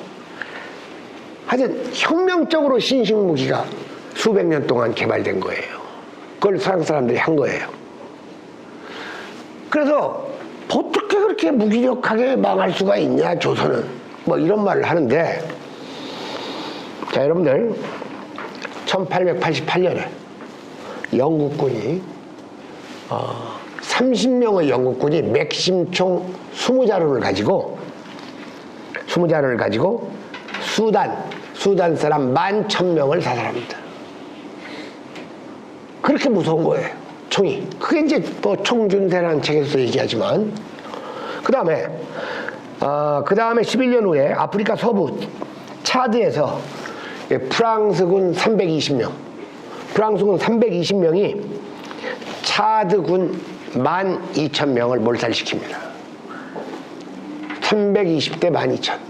하여튼 혁명적으로 신식무기가 수백 년 동안 개발된 거예요. 그걸 서양 사람들이 한 거예요. 그래서 어떻게 그렇게 이렇게 무기력하게 망할 수가 있냐 조선은, 뭐 이런 말을 하는데, 자 여러분들 1888년에 영국군이 30명의 영국군이 맥심총 20자루를 가지고 수단 사람 11,000명을 사살합니다. 그렇게 무서운 거예요, 총이. 그게 이제 뭐 총준세라는 책에서 얘기하지만, 그 다음에 11년 후에 아프리카 서부 차드에서 프랑스군 320명이 차드군 12,000명을 몰살시킵니다. 320대 12,000.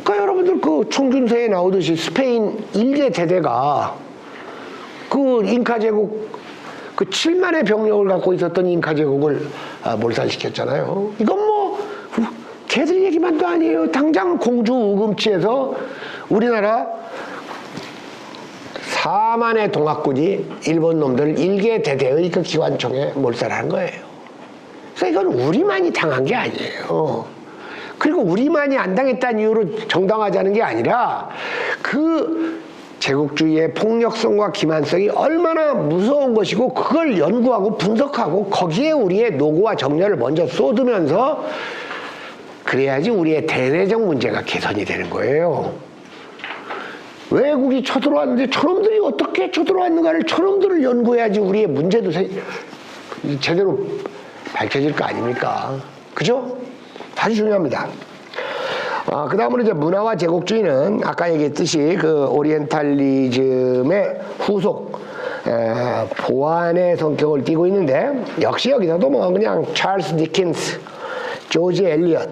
그러니까 여러분들 그 총준세에 나오듯이 스페인 일개 대대가 그 잉카 제국 그 7만의 병력을 갖고 있었던 잉카 제국을 몰살시켰잖아요. 이건 뭐 걔들 얘기만도 아니에요. 당장 공주 우금치에서 우리나라 4만의 동학군이 일본 놈들 일개 대대의 그 기관총에 몰살한 거예요. 그래서 이건 우리만이 당한 게 아니에요. 그리고 우리만이 안 당했다는 이유로 정당화하자는 게 아니라 그 제국주의의 폭력성과 기만성이 얼마나 무서운 것이고 그걸 연구하고 분석하고 거기에 우리의 노고와 정열을 먼저 쏟으면서 그래야지 우리의 대내적 문제가 개선이 되는 거예요. 외국이 쳐들어왔는데 저놈들이 어떻게 쳐들어왔는가를 저놈들을 연구해야지 우리의 문제도 제대로 밝혀질 거 아닙니까? 그죠? 아주 중요합니다. 그 다음으로 이제 문화와 제국주의는 아까 얘기했듯이 그 오리엔탈리즘의 후속 보완의 성격을 띠고 있는데, 역시 여기서도 뭐 그냥 찰스 디킨스, 조지 엘리엇,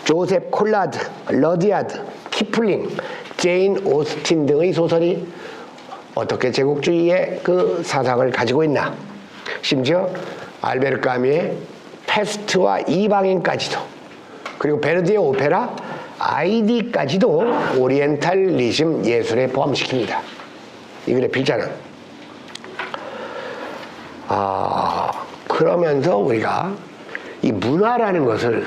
조셉 콜라드, 러디아드, 키플링, 제인 오스틴 등의 소설이 어떻게 제국주의의 그 사상을 가지고 있나, 심지어 알베르 까뮈의 패스트와 이방인까지도, 그리고 베르디의 오페라 아이디까지도 오리엔탈리즘 예술에 포함시킵니다. 이 글의 필자는. 그러면서 우리가 이 문화라는 것을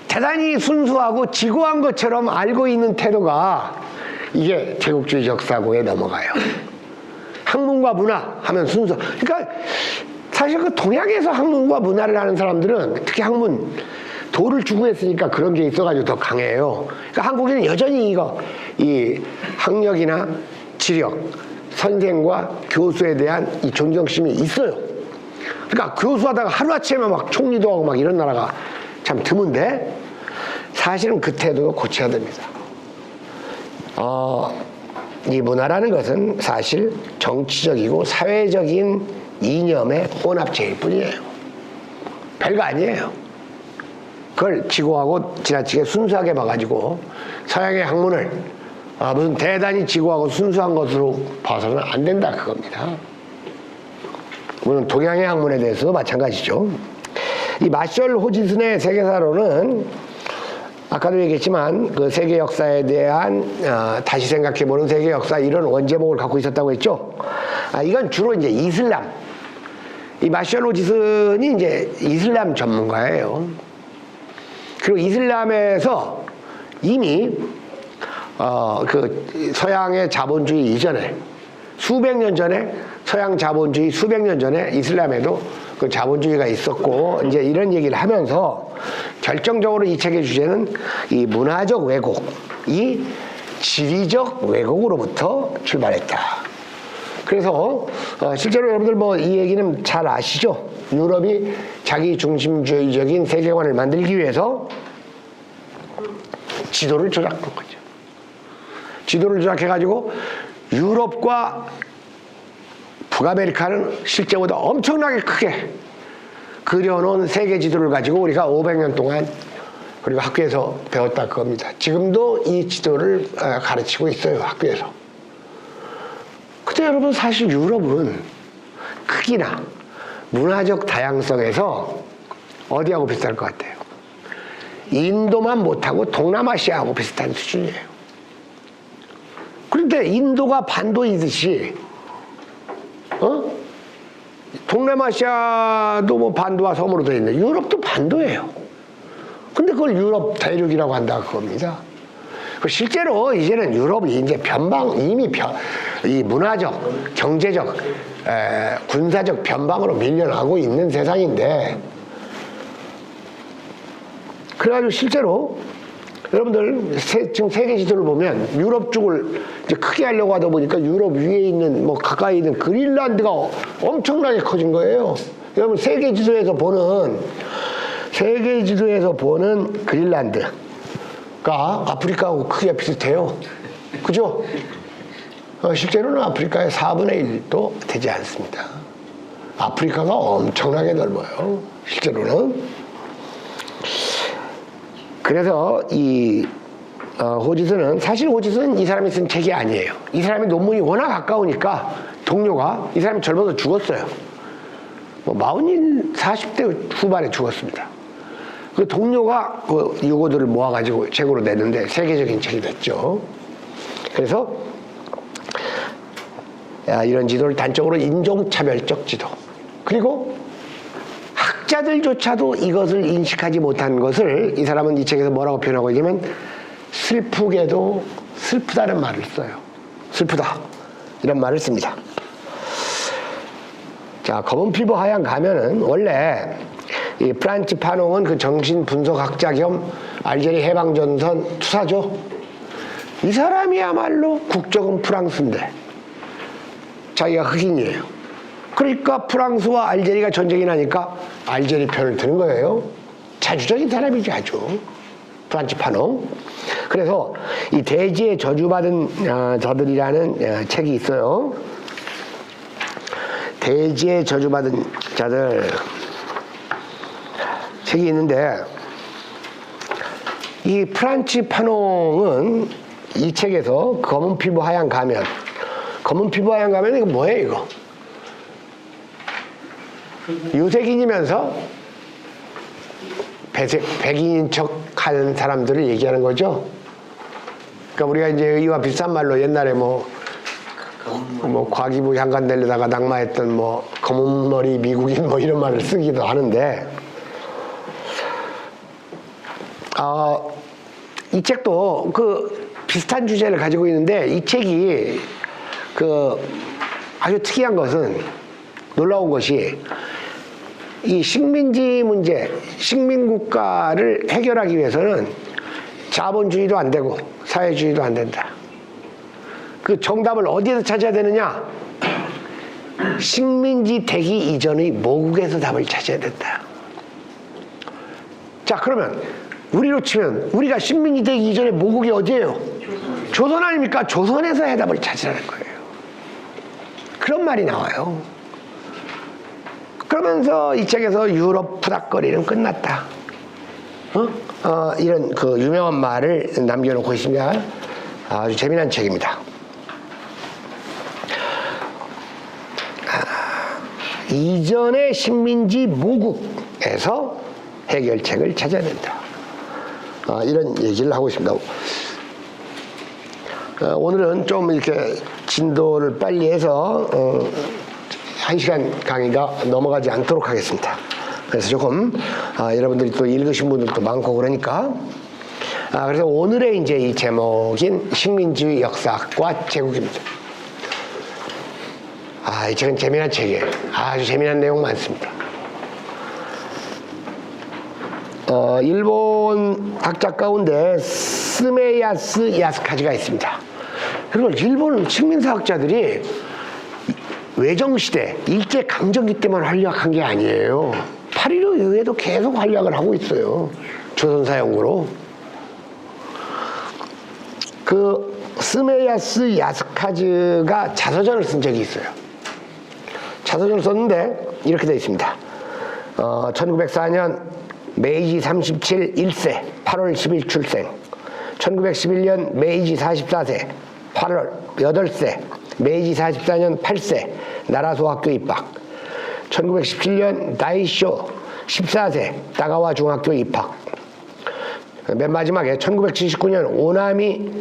대단히 순수하고 지고한 것처럼 알고 있는 태도가 이게 제국주의적 사고에 넘어가요. 학문과 문화 하면 순수. 그러니까 사실 그 동양에서 학문과 문화를 하는 사람들은, 특히 학문, 도를 추구했으니까 그런 게 있어가지고 더 강해요. 그러니까 한국에는 여전히 이 학력이나 지력, 선생과 교수에 대한 이 존경심이 있어요. 그러니까 교수하다가 하루아침에 막 총리도 하고 막 이런 나라가 참 드문데, 사실은 그 태도도 고쳐야 됩니다. 이 문화라는 것은 사실 정치적이고 사회적인 이념의 혼합체일 뿐이에요. 별거 아니에요. 그걸 지고하고 지나치게 순수하게 봐가지고 서양의 학문을 무슨 대단히 지고하고 순수한 것으로 봐서는 안 된다, 그겁니다. 물론 동양의 학문에 대해서도 마찬가지죠. 이 마셜 호지슨의 세계사로는 아까도 얘기했지만 그 세계 역사에 대한 다시 생각해보는 세계 역사, 이런 원제목을 갖고 있었다고 했죠. 이건 주로 이제 이슬람, 이 마셜 호지슨이 이제 이슬람 전문가예요. 그리고 이슬람에서 이미 그 서양의 자본주의 이전에, 수백 년 전에, 서양 자본주의 수백 년 전에 이슬람에도 그 자본주의가 있었고, 이제 이런 얘기를 하면서 결정적으로 이 책의 주제는 이 문화적 왜곡, 이 지리적 왜곡으로부터 출발했다. 그래서 실제로 여러분들 뭐 이 얘기는 잘 아시죠? 유럽이 자기 중심주의적인 세계관을 만들기 위해서 지도를 조작한 거죠. 지도를 조작해가지고 유럽과 북아메리카는 실제보다 엄청나게 크게 그려놓은 세계 지도를 가지고 우리가 500년 동안 그리고 학교에서 배웠다, 그겁니다. 지금도 이 지도를 가르치고 있어요, 학교에서. 근데 여러분, 사실 유럽은 크기나 문화적 다양성에서 어디하고 비슷할 것 같아요? 인도만 못하고 동남아시아하고 비슷한 수준이에요. 그런데 인도가 반도이듯이 동남아시아도 뭐 반도와 섬으로 되어 있는데 유럽도 반도예요. 근데 그걸 유럽 대륙이라고 한다 그겁니다. 실제로 이제는 유럽이 이제 이 문화적, 경제적, 군사적 변방으로 밀려나고 있는 세상인데, 그래가지고 실제로 여러분들 지금 세계 지도를 보면 유럽 쪽을 이제 크게 하려고 하다 보니까 유럽 위에 있는 뭐 가까이 있는 그린란드가 엄청나게 커진 거예요. 여러분 세계 지도에서 보는 그린란드가 아프리카하고 크기가 비슷해요. 그죠? 실제로는 아프리카의 4분의 1도 되지 않습니다. 아프리카가 엄청나게 넓어요. 실제로는. 그래서 이 호지스는, 사실 호지스는 이 사람이 쓴 책이 아니에요. 이 사람의 논문이 워낙 가까우니까 동료가, 이 사람이 젊어서 죽었어요. 뭐 40, 40대 후반에 죽었습니다. 그 동료가 그 유고들을 모아가지고 책으로 냈는데 세계적인 책이 됐죠. 그래서 이런 지도를 단적으로 인종차별적 지도, 그리고 학자들조차도 이것을 인식하지 못한 것을 이 사람은 이 책에서 뭐라고 표현하고 있냐면 슬프게도 슬프다는 말을 써요. 슬프다 이런 말을 씁니다. 자, 검은 피부 하얀 가면은 원래 이 프란츠 파농은 그 정신 분석학자 겸 알제리 해방전선 투사죠. 이 사람이야말로 국적은 프랑스인데 자기가 흑인이에요. 그러니까 프랑스와 알제리가 전쟁이 나니까 알제리 편을 드는 거예요. 자주적인 사람이지 아주. 프란츠 파농. 그래서 이 대지에 저주받은 저들이라는 책이 있어요. 대지에 저주받은 자들 책이 있는데, 이 프란츠 파농은 이 책에서 검은 피부 하얀 가면, 검은 피부 하얀 가면 이거 뭐예요 이거? 유색인이면서 백인인 척 하는 사람들을 얘기하는 거죠. 그러니까 우리가 이제 의와 비슷한 말로 옛날에 뭐 과기부 향관 내려다가 낙마했던 뭐 검은 머리 미국인 뭐 이런 말을 쓰기도 하는데, 이 책도 그 비슷한 주제를 가지고 있는데, 이 책이 그 아주 특이한 것은, 놀라운 것이, 이 식민지 문제, 식민국가를 해결하기 위해서는 자본주의도 안 되고 사회주의도 안 된다. 그 정답을 어디에서 찾아야 되느냐? 식민지 되기 이전의 모국에서 답을 찾아야 된다. 자, 그러면 우리로 치면 우리가 식민지 되기 이전에 모국이 어디예요? 조선 아닙니까? 조선에서 해답을 찾으라는 거예요. 그런 말이 나와요. 그러면서 이 책에서 유럽 푸닥거리는 끝났다. 이런 그 유명한 말을 남겨놓고 있습니다. 아주 재미난 책입니다. 이전의 식민지 모국에서 해결책을 찾아야 된다. 이런 얘기를 하고 있습니다. 오늘은 좀 이렇게 진도를 빨리 해서 1시간 강의가 넘어가지 않도록 하겠습니다. 그래서 조금 여러분들이 또 읽으신 분들도 많고 그러니까, 그래서 오늘의 이제 이 제목인 식민지의 역사학과 제국입니다. 이 책은 재미난 책이에요. 아주 재미난 내용 많습니다. 일본 학자 가운데 스메야스 야스카지가 있습니다. 그리고 일본 식민사학자들이 외정시대, 일제강점기 때만 활약한 게 아니에요. 8.15 이후에도 계속 활약을 하고 있어요. 조선사 연구로. 그 스메야스 야스카즈가 자서전을 쓴 적이 있어요. 자서전을 썼는데 이렇게 되어 있습니다. 1904년 메이지 37 1세 8월 10일 출생, 1911년 메이지 44세 8월 8세, 메이지 44년 8세 나라소학교 입학, 1917년 다이쇼 14세 다가와 중학교 입학, 맨 마지막에 1979년 오나미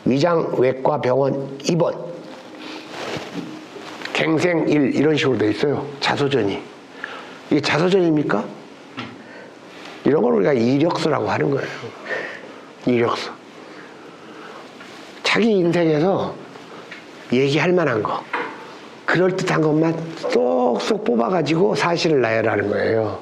위장외과병원 입원. 갱생일 이런 식으로 돼 있어요. 자서전이. 이게 자서전입니까? 이런 걸 우리가 이력서라고 하는 거예요. 이력서. 자기 인생에서 얘기할 만한 거, 그럴듯한 것만 쏙쏙 뽑아가지고 사실을 나열하는 거예요.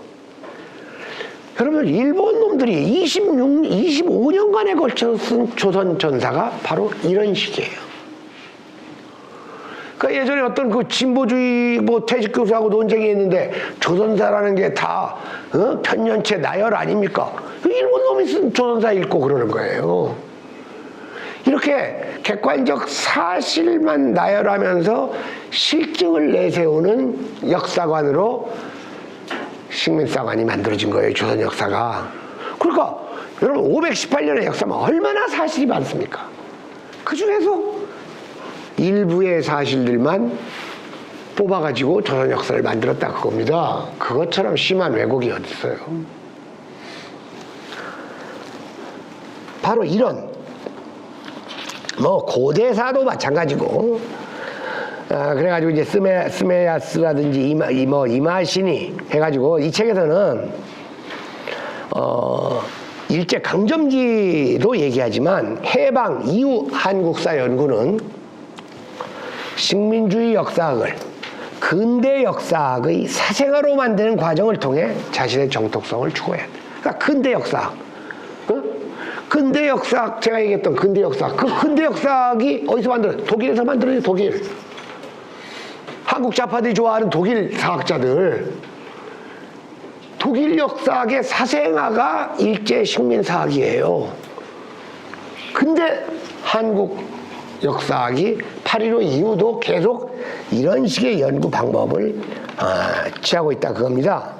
여러분, 일본 놈들이 25년간에 걸쳐 쓴 조선 전사가 바로 이런 식이에요. 그러니까 예전에 어떤 그 진보주의 퇴직 교수하고 논쟁이 있는데 조선사라는 게 다 편년체 나열 아닙니까? 일본 놈이 쓴 조선사 읽고 그러는 거예요. 이렇게 객관적 사실만 나열하면서 실증을 내세우는 역사관으로 식민사관이 만들어진 거예요. 조선 역사가. 그러니까 여러분 518년의 역사만 얼마나 사실이 많습니까? 그 중에서 일부의 사실들만 뽑아가지고 조선 역사를 만들었다 그겁니다. 그것처럼 심한 왜곡이 어디 있어요. 바로 이런 고대사도 마찬가지고 그래가지고 이제 스메야스라든지 이마신이 해가지고 이 책에서는 일제 강점기도 얘기하지만 해방 이후 한국사 연구는 식민주의 역사학을 근대 역사학의 사생아로 만드는 과정을 통해 자신의 정통성을 추구해야 돼. 그러니까 근대 역사학. 근대 역사학, 제가 얘기했던 근대 역사학. 그 근대 역사학이 어디서 만들어요? 독일에서 만들어요, 독일. 한국 좌파들이 좋아하는 독일 사학자들. 독일 역사학의 사생아가 일제 식민사학이에요. 근데 한국 역사학이 8.15 이후도 계속 이런 식의 연구 방법을 취하고 있다 그겁니다.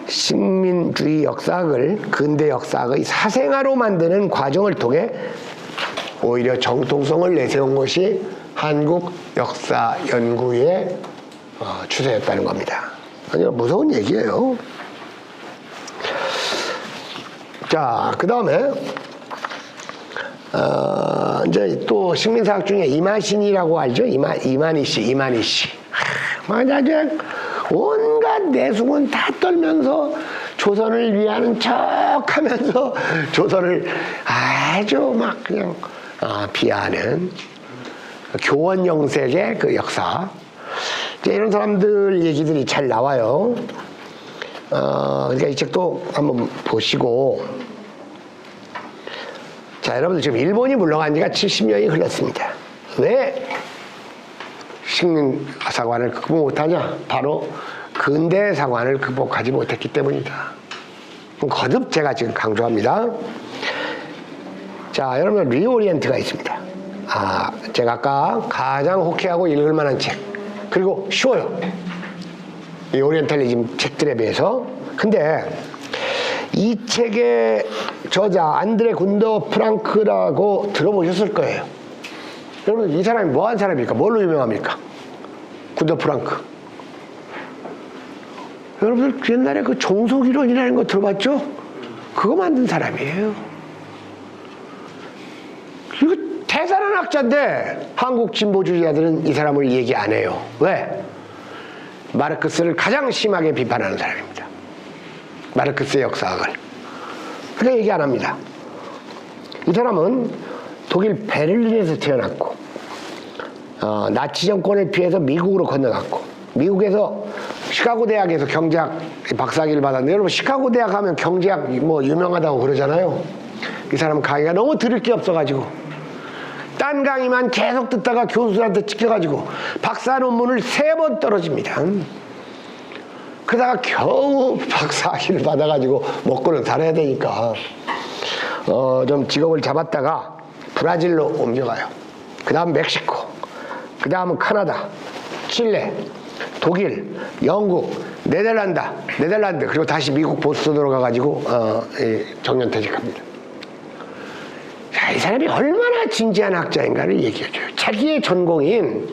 식민주의 역사학을 근대 역사학의 사생아로 만드는 과정을 통해 오히려 정통성을 내세운 것이 한국 역사 연구의 추세였다는 겁니다. 아니, 무서운 얘기예요. 자, 그 다음에 이제 또 식민사학 중에 이만신이라고 알죠? 이만희 씨. 아주 온갖 내숭은 다 떨면서 조선을 위하는 척하면서 조선을 아주 막 그냥 비하하는 교원영색의 그 역사. 이제 이런 사람들 얘기들이 잘 나와요. 그러니까 이 책도 한번 보시고. 자, 여러분들 지금 일본이 물러간 지가 70년이 흘렀습니다. 왜 식민사관을 극복 못하냐? 바로 근대사관을 극복하지 못했기 때문이다. 거듭 제가 지금 강조합니다. 자, 여러분 리오리엔트가 있습니다. 제가 아까 가장 호쾌하고 읽을 만한 책. 그리고 쉬워요. 이 오리엔탈리즘 책들에 비해서. 근데 이 책의 저자 안드레 군더 프랑크라고 들어보셨을 거예요. 여러분 이 사람이 뭐한 사람입니까? 뭘로 유명합니까? 군더 프랑크. 여러분들 옛날에 그 종속이론이라는 거 들어봤죠? 그거 만든 사람이에요. 이거 대단한 학자인데 한국 진보주의자들은 이 사람을 얘기 안 해요. 왜? 마르크스를 가장 심하게 비판하는 사람입니다. 마르크스의 역사학을. 그렇게 얘기 안 합니다. 이 사람은 독일 베를린에서 태어났고 나치 정권을 피해서 미국으로 건너갔고 미국에서 시카고 대학에서 경제학 박사학위를 받았는데 여러분 시카고 대학 하면 경제학 유명하다고 그러잖아요. 이 사람은 강의가 너무 들을 게 없어가지고 딴 강의만 계속 듣다가 교수한테 찍혀가지고 박사 논문을 3번 떨어집니다. 그러다가 겨우 박사학위를 받아가지고 먹고는 살아야 되니까 좀 직업을 잡았다가 브라질로 옮겨가요. 그 다음 멕시코, 그 다음은 카나다, 칠레, 독일, 영국, 네덜란드 그리고 다시 미국 보스턴으로 가가지고 정년퇴직합니다. 자, 이 사람이 얼마나 진지한 학자인가를 얘기해줘요. 자기의 전공인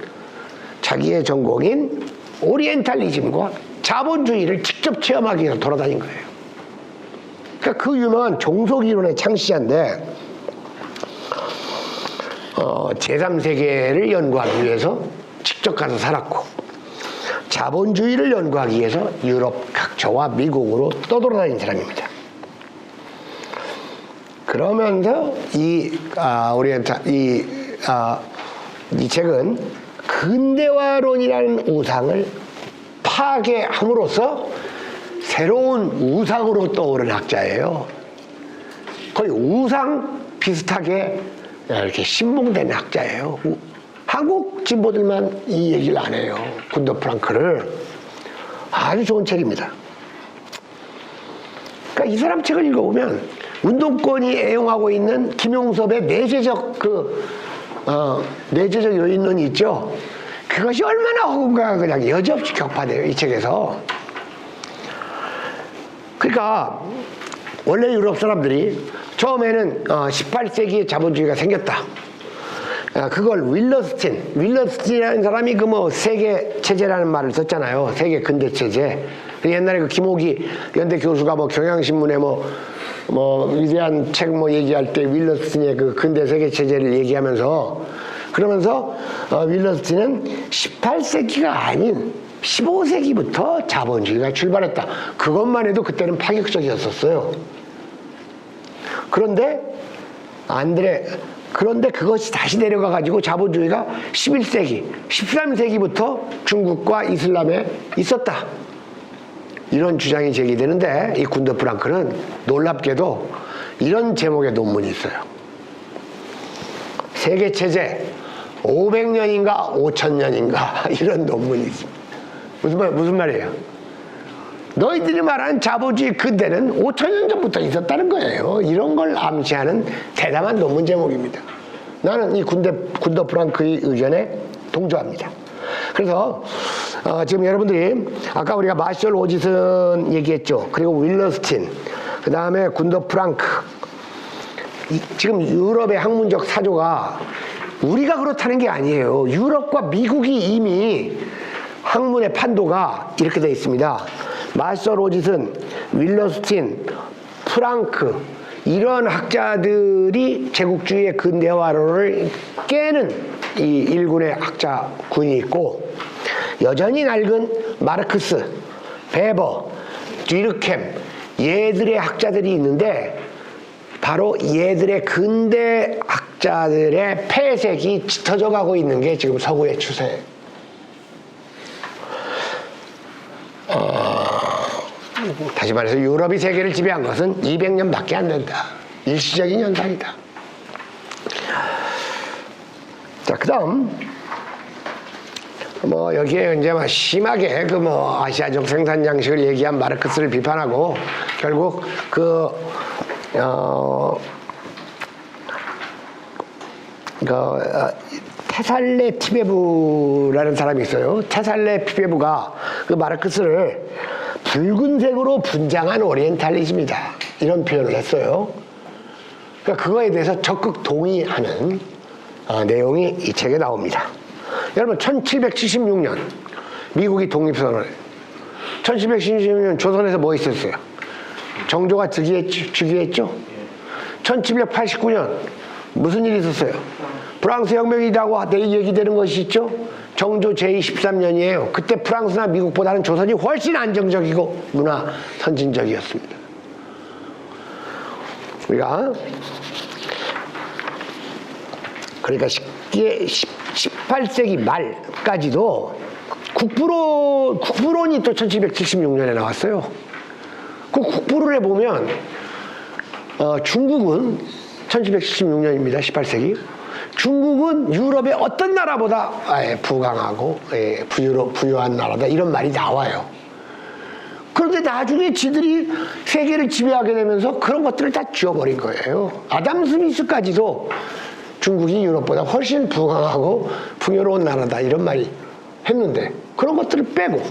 오리엔탈리즘과 자본주의를 직접 체험하기 위해서 돌아다닌 거예요. 그러니까 그 유명한 종속이론의 창시자인데 제3세계를 연구하기 위해서 직접 가서 살았고 자본주의를 연구하기 위해서 유럽 각처와 미국으로 떠돌아다닌 사람입니다. 그러면서 이 책은 근대화론이라는 우상을 파괴함으로써 새로운 우상으로 떠오른 학자예요. 거의 우상 비슷하게 이렇게 신봉된 학자예요. 한국 진보들만 이 얘기를 안 해요. 군더 프랑크를. 아주 좋은 책입니다. 그러니까 이 사람 책을 읽어보면 운동권이 애용하고 있는 김용섭의 내재적 내재적 요인론이 있죠. 그것이 얼마나 허군가 그냥 여지없이 격파돼요, 이 책에서. 그러니까 원래 유럽 사람들이 처음에는 18세기에 자본주의가 생겼다. 그걸 윌러스틴이라는 사람이 세계 체제라는 말을 썼잖아요. 세계 근대 체제. 옛날에 그 김옥이 연대 교수가 경향신문에 위대한 책 얘기할 때 윌러스틴의 그 근대 세계 체제를 얘기하면서 그러면서 윌러스틴은 18세기가 아닌 15세기부터 자본주의가 출발했다. 그것만 해도 그때는 파격적이었었어요. 그런데 그것이 다시 내려가가지고 자본주의가 11세기, 13세기부터 중국과 이슬람에 있었다. 이런 주장이 제기되는데 이 군더 프랑크는 놀랍게도 이런 제목의 논문이 있어요. 세계체제 500년인가 5000년인가 이런 논문이 있습니다. 무슨 말이에요? 너희들이 말하는 자본주의 근대는 5000년 전부터 있었다는 거예요. 이런 걸 암시하는 대담한 논문 제목입니다. 나는 이 군더 프랑크의 의견에 동조합니다. 그래서 지금 여러분들이 아까 우리가 마셜 오짓은 얘기했죠. 그리고 윌러스틴, 그 다음에 군더 프랑크. 지금 유럽의 학문적 사조가 우리가 그렇다는 게 아니에요. 유럽과 미국이 이미 학문의 판도가 이렇게 되어 있습니다. 마셜 오짓은, 윌러스틴, 프랑크 이런 학자들이 제국주의의 근대화론을 깨는 이 일군의 학자군이 있고 여전히 낡은 마르크스, 베버, 뒤르켐 얘들의 학자들이 있는데 바로 얘들의 근대 학자들의 폐색이 짙어져 가고 있는 게 지금 서구의 추세예요. 다시 말해서 유럽이 세계를 지배한 것은 200년밖에 안 된다. 일시적인 현상이다. 자, 그 다음 여기에 이제 심하게 아시아적 생산 양식을 얘기한 마르크스를 비판하고 결국 테살레 피베부라는 사람이 있어요. 테살레 피베부가 그 마르크스를 붉은색으로 분장한 오리엔탈리즘이다. 이런 표현을 했어요. 그러니까 그거에 대해서 적극 동의하는 내용이 이 책에 나옵니다. 여러분 1776년 미국이 독립선언을 1776년 조선에서 뭐 있었어요? 정조가 즉위했죠? 1789년 무슨 일이 있었어요? 프랑스 혁명이라고 얘기되는 것이 있죠? 정조 제13년이에요. 그때 프랑스나 미국보다는 조선이 훨씬 안정적이고 문화 선진적이었습니다. 우리가 그러니까 18세기 말까지도 국부론이 또 1776년에 나왔어요. 그 국부론에 보면 중국은 1776년입니다. 18세기. 중국은 유럽의 어떤 나라보다 부강하고 부유한 나라다 이런 말이 나와요. 그런데 나중에 지들이 세계를 지배하게 되면서 그런 것들을 다 지워버린 거예요. 아담 스미스까지도 중국이 유럽보다 훨씬 부강하고 풍요로운 나라다 이런 말이 했는데 그런 것들을 빼고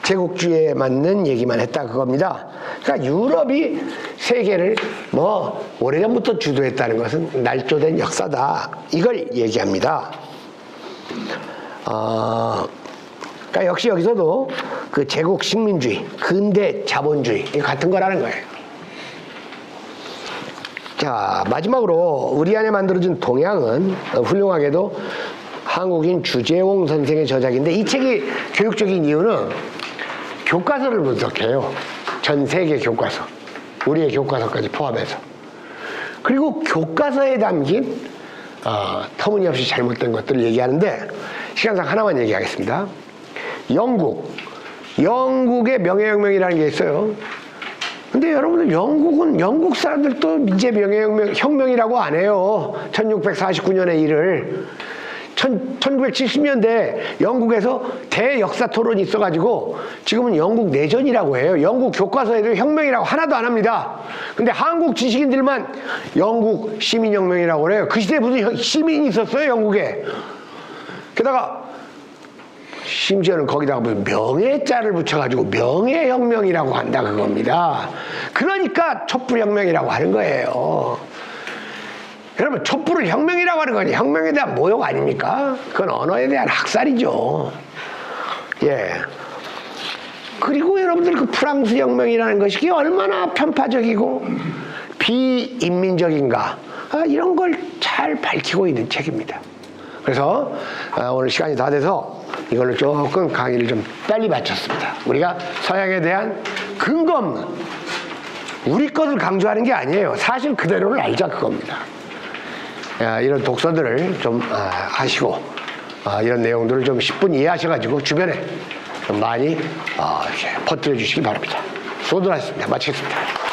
제국주의에 맞는 얘기만 했다 그겁니다. 그러니까 유럽이 세계를 오래전부터 주도했다는 것은 날조된 역사다 이걸 얘기합니다. 그러니까 역시 여기서도 그 제국 식민주의, 근대 자본주의 같은 거라는 거예요. 자, 마지막으로 우리 안에 만들어진 동양은 훌륭하게도 한국인 주재홍 선생의 저작인데 이 책이 교육적인 이유는 교과서를 분석해요. 전 세계 교과서. 우리의 교과서까지 포함해서. 그리고 교과서에 담긴 터무니없이 잘못된 것들을 얘기하는데 시간상 하나만 얘기하겠습니다. 영국의 명예혁명이라는 게 있어요. 근데 여러분들 영국 사람들도 이제 명예혁명이라고 안 해요. 1649년의 일을. 1970년대 영국에서 대역사 토론이 있어가지고 지금은 영국 내전이라고 해요. 영국 교과서에도 혁명이라고 하나도 안 합니다. 근데 한국 지식인들만 영국 시민혁명이라고 그래요. 그 시대에 무슨 시민이 있었어요, 영국에. 게다가 심지어는 거기다가 무슨 명예자를 붙여가지고 명예혁명이라고 한다 그겁니다. 그러니까 촛불혁명이라고 하는 거예요. 여러분, 촛불을 혁명이라고 하는 건 혁명에 대한 모욕 아닙니까? 그건 언어에 대한 학살이죠. 예. 그리고 여러분들 그 프랑스 혁명이라는 것이 얼마나 편파적이고 비인민적인가, 이런 걸 잘 밝히고 있는 책입니다. 그래서 오늘 시간이 다 돼서 이걸로 조금 강의를 좀 빨리 마쳤습니다. 우리가 서양에 대한 근거 없는 우리 것을 강조하는 게 아니에요. 사실 그대로를 알자 그겁니다. 이런 독서들을 좀 하시고 이런 내용들을 좀 10분 이해하셔가지고 주변에 좀 많이 이렇게 퍼뜨려 주시기 바랍니다. 수고들 하셨습니다. 마치겠습니다.